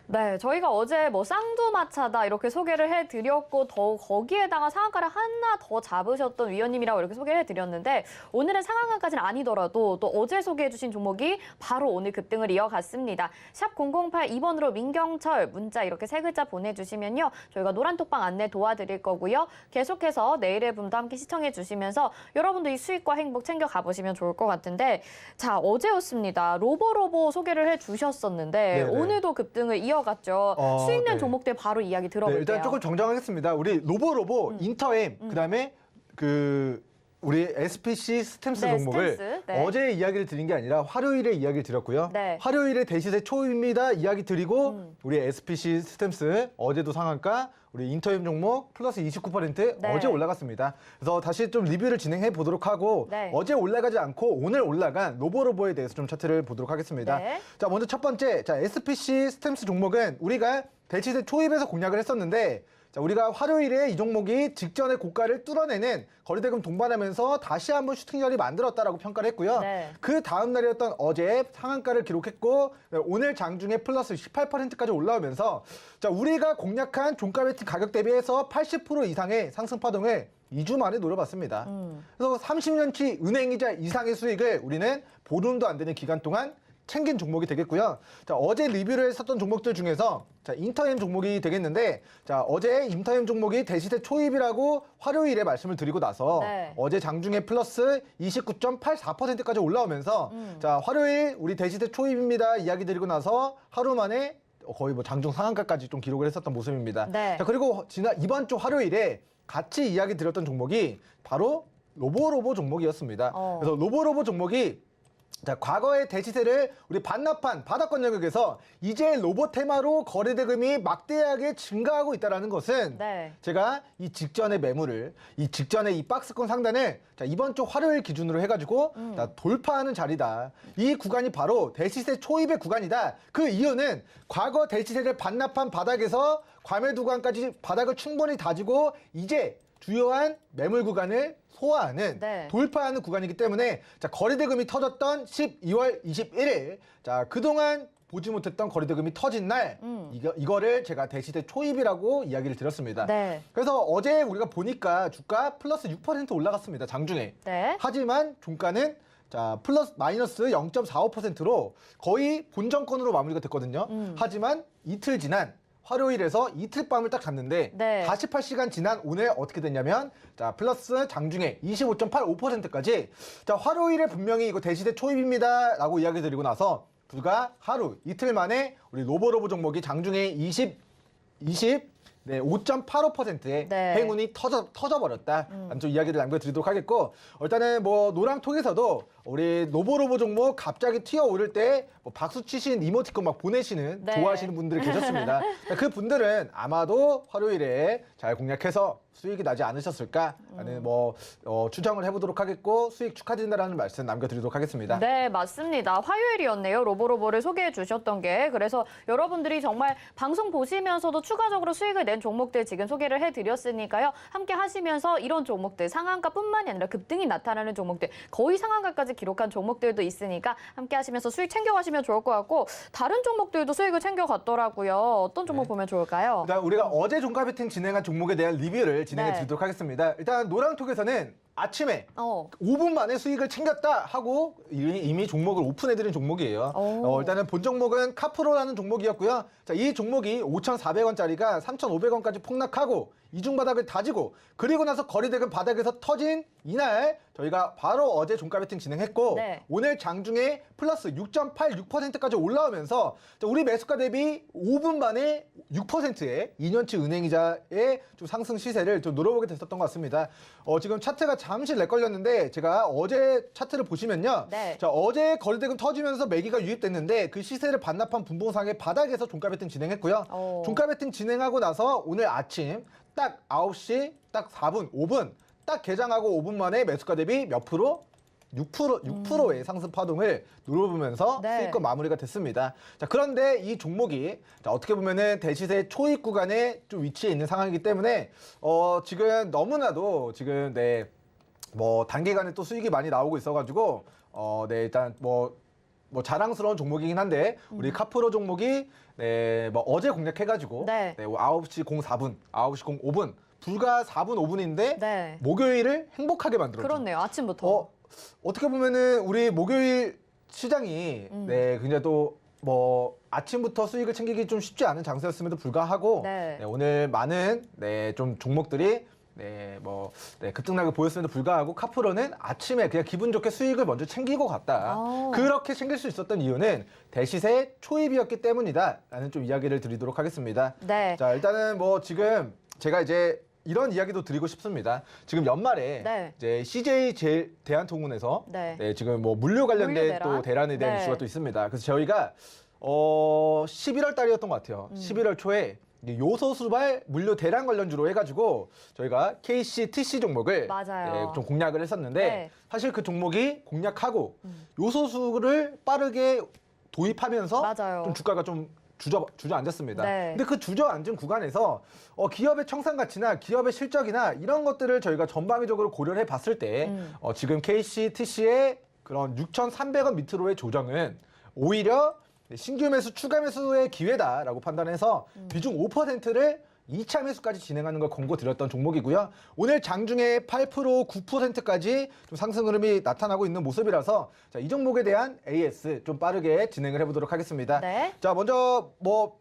네, 저희가 어제 쌍두마차다 이렇게 소개를 해드렸고 더 거기에다가 상한가를 하나 더 잡으셨던 위원님이라고 이렇게 소개를 해드렸는데 오늘은 상한가까지는 아니더라도 또 어제 소개해주신 종목이 바로 오늘 급등을 이어갔습니다. 샵 0082번으로 민경철 문자 이렇게 3글자 보내주시면요. 저희가 노란톡방 안내 도와드릴 거고요. 계속해서 내일의 붐도 함께 시청해주시면서 여러분도 이 수익과 행복 챙겨 가보시면 좋을 것 같은데 어제였습니다. 로보로보 소개를 해주셨었는데 네네. 오늘도 급등을 이어갔죠. 수익 낸 종목들 바로 이야기 들어볼게요. 일단 조금 정정하겠습니다. 우리 로보로보, 인터엠, 그다음에 우리 SPC 스탬스 종목을 스탬스, 네. 어제 이야기를 드린 게 아니라 화요일에 이야기를 드렸고요. 네. 화요일에 대시세 초입니다 이야기 드리고 우리 SPC 스탬스 어제도 상한가, 우리 인터엠 종목 플러스 29% 네. 어제 올라갔습니다. 그래서 다시 좀 리뷰를 진행해 보도록 하고 네. 어제 올라가지 않고 오늘 올라간 로보로보에 대해서 좀 차트를 보도록 하겠습니다. 네. 자, 먼저 첫 번째, SPC 스탬스 종목은 우리가 대시세 초입에서 공략을 했었는데 우리가 화요일에 이 종목이 직전의 고가를 뚫어내는 거리대금 동반하면서 다시 한번 슈팅자리 만들었다라고 평가를 했고요. 네. 그 다음 날이었던 어제 상한가를 기록했고 오늘 장중에 플러스 18%까지 올라오면서 우리가 공략한 종가 베팅 가격 대비해서 80% 이상의 상승 파동을 2주 만에 노려봤습니다. 그래서 30년치 은행이자 이상의 수익을 우리는 보름도 안 되는 기간 동안 챙긴 종목이 되겠고요. 자, 어제 리뷰를 했었던 종목들 중에서 자, 인터햄 종목이 되겠는데 자, 어제 인터햄 종목이 대시세 초입이라고 화요일에 말씀을 드리고 나서 네. 어제 장중에 플러스 29.84%까지 올라오면서 자, 화요일 우리 대시세 초입입니다 이야기 드리고 나서 하루 만에 거의 뭐 장중 상한가까지 좀 기록을 했었던 모습입니다. 네. 자, 그리고 이번 주 화요일에 같이 이야기 드렸던 종목이 바로 로보로보 종목이었습니다. 그래서 로보로보 종목이 자, 과거의 대시세를 우리 반납한 바닥권 영역에서 이제 로봇 테마로 거래 대금이 막대하게 증가하고 있다는 것은 네. 제가 이 직전의 매물을 이 직전의 이 박스권 상단을 자, 이번 주 화요일 기준으로 해가지고 자, 돌파하는 자리다. 이 구간이 바로 대시세 초입의 구간이다. 그 이유는 과거 대시세를 반납한 바닥에서 과매도 구간까지 바닥을 충분히 다지고 이제 주요한 매물 구간을 소화하는 네. 돌파하는 구간이기 때문에 자, 거래대금이 터졌던 12월 21일 자, 그동안 보지 못했던 거래대금이 터진 날 이거를 제가 대시세 초입이라고 이야기를 드렸습니다. 네. 그래서 어제 우리가 보니까 주가 플러스 6% 올라갔습니다. 장중에. 네. 하지만 종가는 자, 마이너스 0.45%로 거의 본전권으로 마무리가 됐거든요. 하지만 이틀 지난 화요일에서 이틀 밤을 딱 잤는데 네. 48시간 지난 오늘 어떻게 됐냐면 자, 플러스 장중에 25.85%까지 자, 화요일에 분명히 이거 대시세 초입입니다 라고 이야기 드리고 나서 불과 하루 이틀 만에 우리 로보로보 종목이 장중에 5.85%의 네. 행운이 터져버렸다. 좀 이야기를 남겨드리도록 하겠고 일단은 뭐 노랑톡에서도 우리 로보로보 종목 갑자기 튀어오를 때 뭐 박수 치신 이모티콘 막 보내시는 네. 좋아하시는 분들이 계셨습니다. 그 분들은 아마도 화요일에 잘 공략해서 수익이 나지 않으셨을까 하는 추정을 해보도록 하겠고 수익 축하드린다라는 말씀 남겨드리도록 하겠습니다. 네, 맞습니다. 화요일이었네요. 로보로보를 소개해 주셨던 게. 그래서 여러분들이 정말 방송 보시면서도 추가적으로 수익을 낸 종목들 지금 소개를 해드렸으니까요. 함께 하시면서 이런 종목들 상한가뿐만이 아니라 급등이 나타나는 종목들 거의 상한가까지 기록한 종목들도 있으니까 함께 하시면서 수익 챙겨가시면 좋을 것 같고 다른 종목들도 수익을 챙겨갔더라고요. 어떤 종목 보면 좋을까요? 일단 우리가 어제 종가 배팅 진행한 종목에 대한 리뷰를 진행해 네. 드리도록 하겠습니다. 일단 노랑톡에서는 아침에 5분 만에 수익을 챙겼다 하고 이미 종목을 오픈해드린 종목이에요. 일단은 본 종목은 카프로라는 종목이었고요. 자, 이 종목이 5,400원짜리가 3,500원까지 폭락하고 이중바닥을 다지고 그리고 나서 거래대금 바닥에서 터진 이날 저희가 바로 어제 종가 배팅 진행했고 네. 오늘 장중에 플러스 6.86%까지 올라오면서 우리 매수가 대비 5분 만에 6%의 2년치 은행이자의 좀 상승 시세를 좀 노려보게 됐었던 것 같습니다. 지금 차트가 잠시 렉 걸렸는데 제가 어제 차트를 보시면요. 네. 자, 어제 거래대금 터지면서 매기가 유입됐는데 그 시세를 반납한 분봉상의 바닥에서 종가 배팅 진행했고요. 종가 배팅 진행하고 나서 오늘 아침 딱 9시 딱 4분, 5분 딱 개장하고 5분 만에 매수가 대비 몇 프로? 6%의 상승 파동을 누려보면서 네. 수익권 마무리가 됐습니다. 자, 그런데 이 종목이 자, 어떻게 보면은 대시세 초입 구간에 좀 위치해 있는 상황이기 때문에 지금 너무나도 지금 단기간에 또 수익이 많이 나오고 있어가지고 일단 자랑스러운 종목이긴 한데 우리 카프로 종목이 어제 공략해가지고 네. 9시 04분, 9시 05분 불과 4분, 5분인데 네. 목요일을 행복하게 만들었죠. 그렇네요. 아침부터. 어떻게 보면은 우리 목요일 시장이 굉장히 또 아침부터 수익을 챙기기 좀 쉽지 않은 장세였음에도 불구하고 네. 오늘 많은 좀 종목들이 급등락을 보였음에도 불구하고 카프로는 아침에 그냥 기분 좋게 수익을 먼저 챙기고 갔다. 그렇게 챙길 수 있었던 이유는 대시세 초입이었기 때문이다라는 좀 이야기를 드리도록 하겠습니다. 네. 자, 일단은 지금 제가 이제 이런 이야기도 드리고 싶습니다. 지금 연말에 네. 이제 CJ 대한통운에서 네. 지금 물류 관련된 물류 대란? 또 대란에 대한 네. 이슈가 또 있습니다. 그래서 저희가 11월 달이었던 것 같아요. 11월 초에 요소수발 물류 대란 관련주로 해가지고 저희가 KC, TC 종목을 맞아요. 좀 공략을 했었는데 네. 사실 그 종목이 공략하고 요소수를 빠르게 도입하면서 맞아요. 좀 주가가 좀 주저앉았습니다. 네. 근데 그 주저앉은 구간에서 기업의 청산 가치나 기업의 실적이나 이런 것들을 저희가 전방위적으로 고려를 해봤을 때 지금 KC, TC의 그런 6,300원 밑으로의 조정은 오히려 신규 매수, 추가 매수의 기회다라고 판단해서 비중 5%를 2차 매수까지 진행하는 걸 권고드렸던 종목이고요. 오늘 장중에 8%, 9%까지 좀 상승 흐름이 나타나고 있는 모습이라서 자, 이 종목에 대한 AS 좀 빠르게 진행을 해보도록 하겠습니다. 네. 자, 먼저 뭐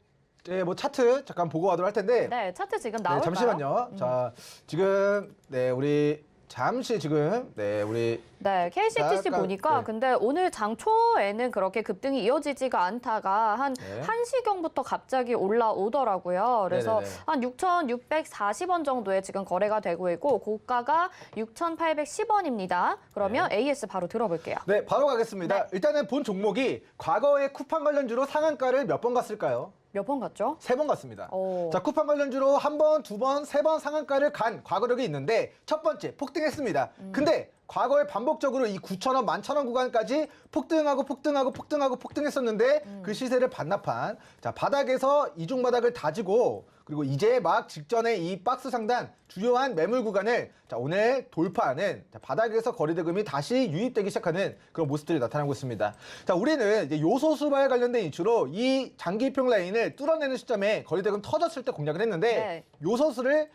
차트 잠깐 보고 가도록 할 텐데 네, 차트 지금 네, 나올까요? 잠시만요. 자, 지금 우리 잠시 지금 우리 네, KCTC 약간, 보니까 네. 근데 오늘 장 초에는 그렇게 급등이 이어지지가 않다가 한 네. 1시경부터 갑자기 올라오더라고요. 그래서 네네네. 한 6,640원 정도에 지금 거래가 되고 있고 고가가 6,810원입니다. 그러면 AS 바로 들어볼게요. 네, 바로 가겠습니다. 네. 일단은 본 종목이 과거에 쿠팡 관련주로 상한가를 몇 번 갔을까요? 몇 번 갔죠? 3번 갔습니다. 오. 자, 쿠팡 관련주로 1번, 2번, 3번 상한가를 간 과거력이 있는데 첫 번째 폭등했습니다. 근데 과거에 반복적으로 이 9,000원, 11,000원 구간까지 폭등했었는데 그 시세를 반납한 자, 바닥에서 이중 바닥을 다지고 그리고 이제 막 직전에 이 박스 상단 주요한 매물 구간을 자, 오늘 돌파하는 자, 바닥에서 거래대금이 다시 유입되기 시작하는 그런 모습들이 나타나고 있습니다. 자, 우리는 이제 요소수발 관련된 이슈로 이 장기평 라인을 뚫어내는 시점에 거래대금 터졌을 때 공략을 했는데 네. 요소수를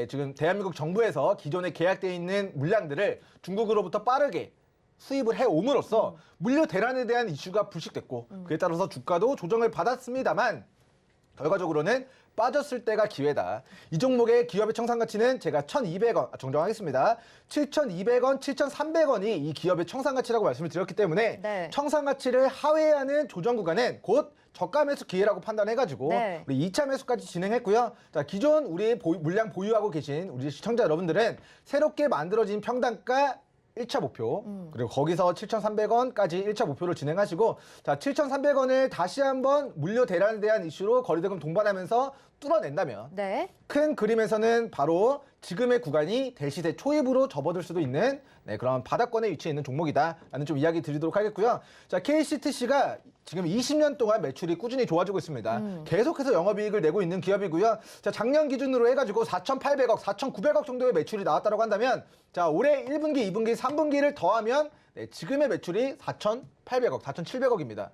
지금 대한민국 정부에서 기존에 계약되어 있는 물량들을 중국으로부터 빠르게 수입을 해옴으로써 물류 대란에 대한 이슈가 불식됐고 그에 따라서 주가도 조정을 받았습니다만 결과적으로는 빠졌을 때가 기회다. 이 종목의 기업의 청산 가치는 제가 1,200원 정정하겠습니다. 7,200원, 7,300원이 이 기업의 청산 가치라고 말씀을 드렸기 때문에 네. 청산 가치를 하회하는 조정 구간은 곧 저가 매수 기회라고 판단해가지고 네. 우리 2차 매수까지 진행했고요. 자, 기존 우리 물량 보유하고 계신 우리 시청자 여러분들은 새롭게 만들어진 평단가 1차 목표 그리고 거기서 7,300원까지 1차 목표를 진행하시고 자 7,300원을 다시 한번 물류 대란에 대한 이슈로 거래대금 동반하면서 뚫어낸다면 네. 큰 그림에서는 바로 지금의 구간이 대시세 초입으로 접어들 수도 있는 그런 바닥권에 위치해 있는 종목이다라는 좀 이야기 드리도록 하겠고요. 자, KCTC가 지금 20년 동안 매출이 꾸준히 좋아지고 있습니다. 계속해서 영업이익을 내고 있는 기업이고요. 자, 작년 기준으로 해가지고 4,800억, 4,900억 정도의 매출이 나왔다고 한다면 자, 올해 1분기, 2분기, 3분기를 더하면 지금의 매출이 4,800억, 4,700억입니다.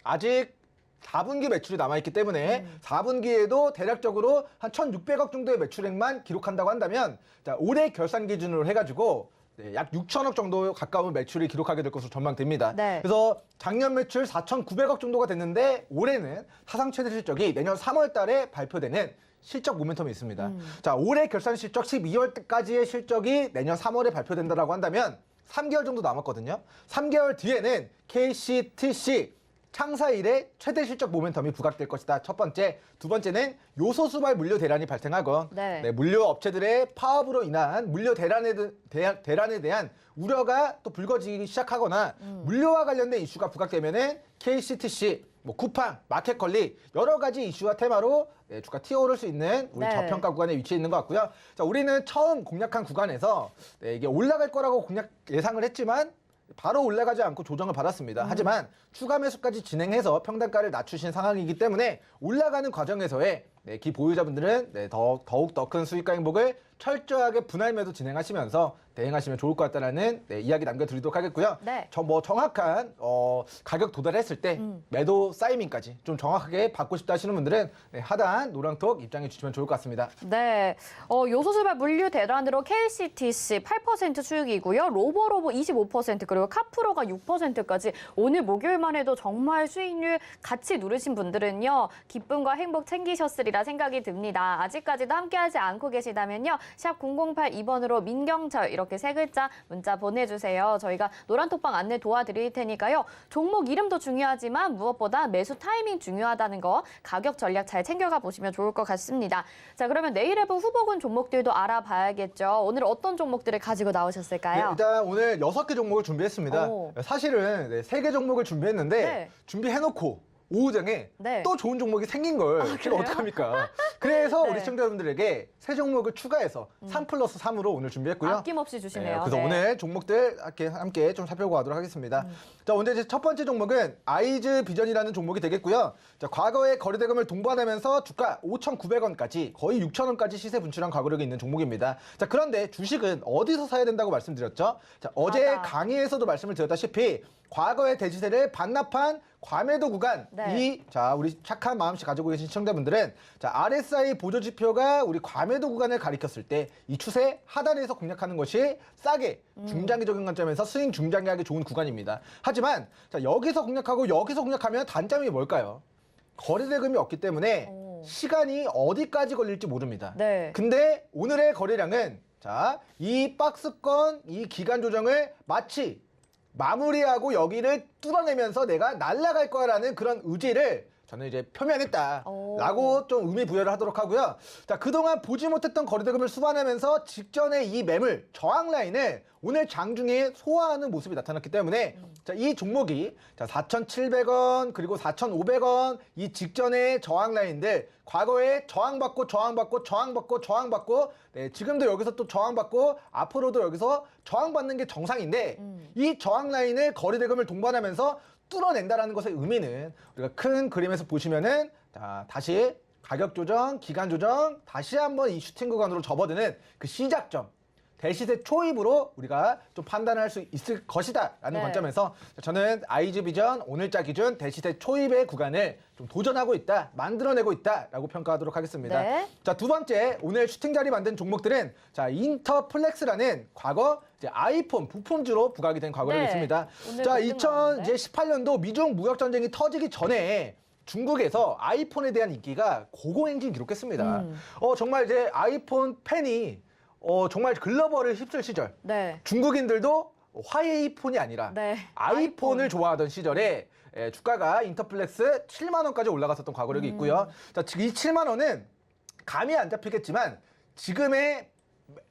아직 4분기 매출이 남아있기 때문에 4분기에도 대략적으로 한 1,600억 정도의 매출액만 기록한다고 한다면 자, 올해 결산 기준으로 해가지고 약 6천억 정도 가까운 매출이 기록하게 될 것으로 전망됩니다. 네. 그래서 작년 매출 4,900억 정도가 됐는데 올해는 사상 최대 실적이 내년 3월 달에 발표되는 실적 모멘텀이 있습니다. 자, 올해 결산 실적 12월까지의 실적이 내년 3월에 발표된다라고 한다면 3개월 정도 남았거든요. 3개월 뒤에는 KCTC 창사 이래 최대 실적 모멘텀이 부각될 것이다. 첫 번째. 두 번째는 요소수발 물류 대란이 발생하건 네. 물류 업체들의 파업으로 인한 물류 대란에 대한 우려가 또 불거지기 시작하거나 물류와 관련된 이슈가 부각되면은 KCTC, 쿠팡, 마켓컬리 여러 가지 이슈와 테마로 주가 튀어오를 수 있는 우리 네. 저평가 구간에 위치해 있는 것 같고요. 자, 우리는 처음 공략한 구간에서 이게 올라갈 거라고 예상을 했지만 바로 올라가지 않고 조정을 받았습니다. 하지만 추가 매수까지 진행해서 평단가를 낮추신 상황이기 때문에 올라가는 과정에서의 기 보유자분들은 더욱 더 큰 수익과 행복을 철저하게 분할 매도 진행하시면서 대응하시면 좋을 것 같다라는 이야기 남겨드리도록 하겠고요. 네. 정확한 가격 도달했을 때 매도 사이밍까지 좀 정확하게 받고 싶다 하시는 분들은 하단 노랑톡 입장해 주시면 좋을 것 같습니다. 네, 요소수발 물류 대란으로 KCTC 8% 수익이고요. 로보로보 25% 그리고 카프로가 6%까지 오늘 목요일만 해도 정말 수익률 같이 누르신 분들은요. 기쁨과 행복 챙기셨으리라 생각이 듭니다. 아직까지도 함께하지 않고 계시다면요. 샵 0082번으로 민경철 이렇게 세 글자 문자 보내주세요. 저희가 노란톡방 안내 도와드릴 테니까요. 종목 이름도 중요하지만 무엇보다 매수 타이밍 중요하다는 거 가격 전략 잘 챙겨가 보시면 좋을 것 같습니다. 자, 그러면 내일 해볼 후보군 종목들도 알아봐야겠죠. 오늘 어떤 종목들을 가지고 나오셨을까요? 일단 오늘 6개 종목을 준비했습니다. 오. 사실은 3개 종목을 준비했는데 네. 준비해놓고 오후장에 네. 또 좋은 종목이 생긴 걸 제가 어떡합니까? 그래서 네. 우리 시청자 여러분들에게 세 종목을 추가해서 3+3으로 오늘 준비했고요. 아낌없이 주시네요. 그래서 네. 오늘 종목들 함께 좀 살펴보고 가도록 하겠습니다. 자, 오늘 이제 첫 번째 종목은 아이즈 비전이라는 종목이 되겠고요. 자, 과거에 거래대금을 동반하면서 주가 5,900원까지 거의 6,000원까지 시세 분출한 과거력이 있는 종목입니다. 자, 그런데 주식은 어디서 사야 된다고 말씀드렸죠? 자, 어제 맞아. 강의에서도 말씀을 드렸다시피 과거의 대지세를 반납한 과매도 구간, 네. 우리 착한 마음씨 가지고 계신 시청자분들은 RSI 보조 지표가 우리 과매도 구간을 가리켰을 때 이 추세 하단에서 공략하는 것이 싸게 중장기적인 관점에서 스윙 중장기하기 좋은 구간입니다. 하지만 여기서 공략하고 여기서 공략하면 단점이 뭘까요? 거래대금이 없기 때문에 시간이 어디까지 걸릴지 모릅니다. 네. 근데 오늘의 거래량은 이 박스권, 이 기간 조정을 마치 마무리하고 여기를 뚫어내면서 내가 날아갈 거라는 그런 의지를 저는 이제 표명했다라고 좀 의미 부여를 하도록 하고요. 그동안 보지 못했던 거래대금을 수반하면서 직전에 이 매물 저항 라인을 오늘 장중에 소화하는 모습이 나타났기 때문에 이 종목이 4,700원 그리고 4,500원 이 직전의 저항 라인들 과거에 저항받고 지금도 여기서 또 저항받고 앞으로도 여기서 저항받는 게 정상인데 이 저항 라인을 거래대금을 동반하면서 뚫어낸다라는 것의 의미는 우리가 큰 그림에서 보시면은 다시 가격 조정, 기간 조정, 다시 한번 이 슈팅 구간으로 접어드는 그 시작점. 대시세 초입으로 우리가 좀 판단할 수 있을 것이다라는 관점에서 저는 아이즈비전 오늘자 기준 대시세 초입의 구간을 좀 도전하고 있다, 만들어내고 있다라고 평가하도록 하겠습니다. 네. 두 번째 오늘 슈팅 자리 만든 종목들은 인터플렉스라는 과거 이제 아이폰 부품주로 부각이 된 과거력이 있습니다. 2018년도 미중 무역 전쟁이 터지기 전에 중국에서 아이폰에 대한 인기가 고공행진 기록했습니다. 정말 이제 아이폰 팬이 정말 글로벌을 휩쓸 시절. 네. 중국인들도 화웨이폰이 아니라 네. 아이폰을 좋아하던 시절에 주가가 인터플렉스 7만 원까지 올라갔었던 과거력이 있고요. 이 7만 원은 감이 안 잡히겠지만 지금의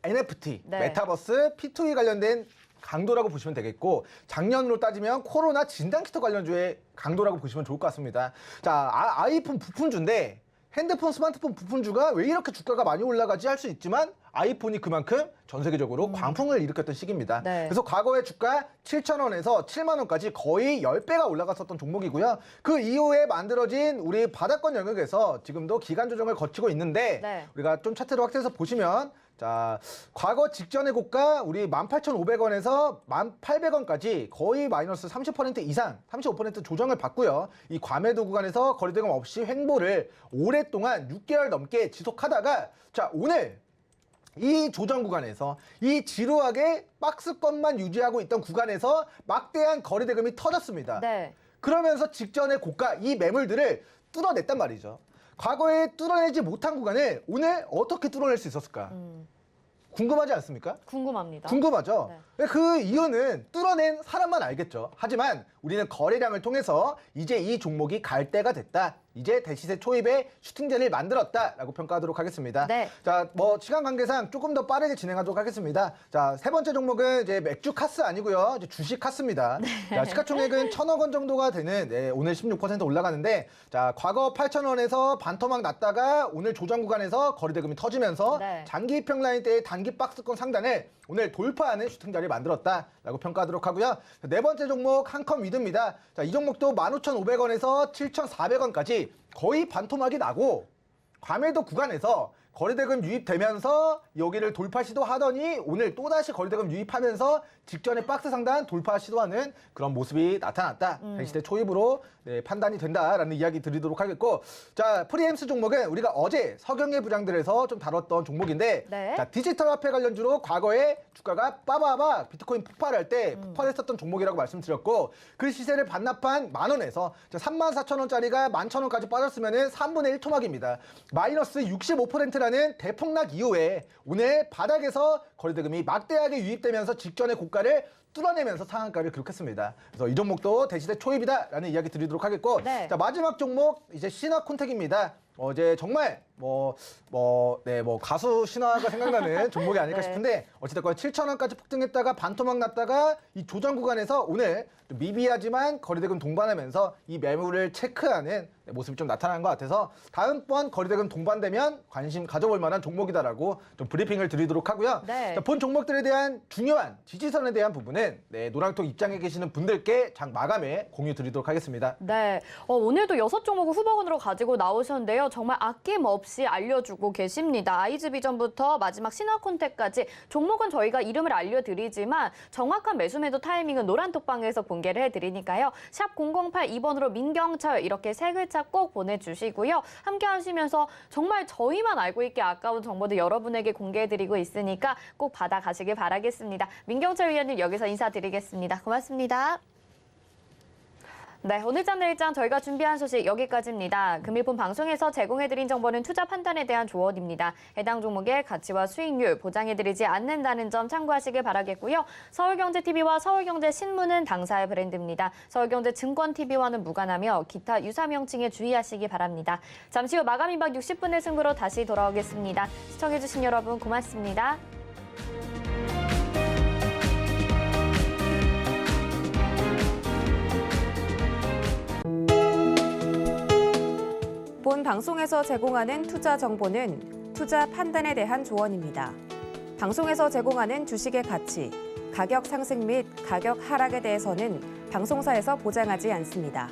NFT, 메타버스, P2E 관련된 강도라고 보시면 되겠고 작년으로 따지면 코로나 진단키트 관련주의 강도라고 보시면 좋을 것 같습니다. 아이폰 부품주인데 핸드폰, 스마트폰 부품주가 왜 이렇게 주가가 많이 올라가지 할 수 있지만 아이폰이 그만큼 전 세계적으로 광풍을 일으켰던 시기입니다. 그래서 과거의 주가 7,000원에서 7만 원까지 거의 10배가 올라갔었던 종목이고요. 그 이후에 만들어진 우리 바닥권 영역에서 지금도 기간 조정을 거치고 있는데 우리가 좀 차트를 확대해서 보시면 과거 직전의 고가 우리 18,500원에서 1,800원까지 거의 마이너스 30% 이상, 35% 조정을 받고요. 이 과매도 구간에서 거래대금 없이 횡보를 오랫동안 6개월 넘게 지속하다가 오늘 이 조정 구간에서 이 지루하게 박스권만 유지하고 있던 구간에서 막대한 거래대금이 터졌습니다. 그러면서 직전의 고가 이 매물들을 뚫어냈단 말이죠. 과거에 뚫어내지 못한 구간을 오늘 어떻게 뚫어낼 수 있었을까? 궁금하지 않습니까? 궁금합니다. 궁금하죠? 그 이유는 뚫어낸 사람만 알겠죠. 하지만 우리는 거래량을 통해서 이제 이 종목이 갈 때가 됐다. 이제 대시세 초입에 슈팅제를 만들었다라고 평가하도록 하겠습니다. 시간 관계상 조금 더 빠르게 진행하도록 하겠습니다. 세 번째 종목은 이제 맥주 카스 아니고요. 이제 주식 카스입니다. 시가총액은 1,000억 원 정도가 되는 오늘 16% 올라가는데 과거 8,000원에서 반토막 났다가 오늘 조정 구간에서 거래대금이 터지면서 장기 입평 라인 때의 단기 박스권 상단을 오늘 돌파하는 슈팅 자리를 만들었다라고 평가하도록 하고요. 네 번째 종목 한컴 위드입니다. 이 종목도 15,500원에서 7,400원까지 거의 반토막이 나고 과매도 구간에서 거래대금 유입되면서 여기를 돌파 시도하더니 오늘 또다시 거래대금 유입하면서 직전에 박스 상단 돌파 시도하는 그런 모습이 나타났다. 대시세 초입으로 판단이 된다라는 이야기 드리도록 하겠고 프리엠스 종목은 우리가 어제 서경의 부장들에서 좀 다뤘던 종목인데 디지털 화폐 관련주로 과거에 주가가 빠바바 비트코인 폭발할 때 폭발했었던 종목이라고 말씀드렸고 그 시세를 반납한 10,000원에서 34,000원짜리가 11,000원까지 빠졌으면 3분의 1 토막입니다. 마이너스 65%라는 대폭락 이후에 오늘 바닥에서 거래대금이 막대하게 유입되면서 직전의 고가를 뚫어내면서 상한가를 기록했습니다. 그래서 이 종목도 대시세 초입이다라는 이야기 드리도록 하겠고 마지막 종목 이제 신화콘텍입니다. 어제 정말 가수 신화가 생각나는 종목이 아닐까 싶은데 어찌됐건 7,000원까지 폭등했다가 반토막 났다가 이 조정 구간에서 오늘 미비하지만 거래대금 동반하면서 이 매물을 체크하는 모습이 좀 나타나는 것 같아서 다음번 거래대금 동반되면 관심 가져볼 만한 종목이다라고 좀 브리핑을 드리도록 하고요. 본 종목들에 대한 중요한 지지선에 대한 부분은 노랑통 입장에 계시는 분들께 장 마감에 공유 드리도록 하겠습니다. 오늘도 6종목을 후보군으로 가지고 나오셨는데요. 정말 아낌없이 없이 알려주고 계십니다. 아이즈비전부터 마지막 신화콘택까지 종목은 저희가 이름을 알려드리지만 정확한 매수 매도 타이밍은 노란톡방에서 공개를 해드리니까요. 샵 0082번으로 민경철 이렇게 3글자 꼭 보내주시고요. 함께 하시면서 정말 저희만 알고 있기 아까운 정보도 여러분에게 공개해드리고 있으니까 꼭 받아가시길 바라겠습니다. 민경철 위원님 여기서 인사드리겠습니다. 고맙습니다. 네, 오늘장 내일장 저희가 준비한 소식 여기까지입니다. 금일본 방송에서 제공해드린 정보는 투자 판단에 대한 조언입니다. 해당 종목의 가치와 수익률 보장해드리지 않는다는 점 참고하시길 바라겠고요. 서울경제TV와 서울경제신문은 당사의 브랜드입니다. 서울경제증권TV와는 무관하며 기타 유사 명칭에 주의하시기 바랍니다. 잠시 후 마감 임박 60분의 승부로 다시 돌아오겠습니다. 시청해주신 여러분 고맙습니다. 본 방송에서 제공하는 투자 정보는 투자 판단에 대한 조언입니다. 방송에서 제공하는 주식의 가치, 가격 상승 및 가격 하락에 대해서는 방송사에서 보장하지 않습니다.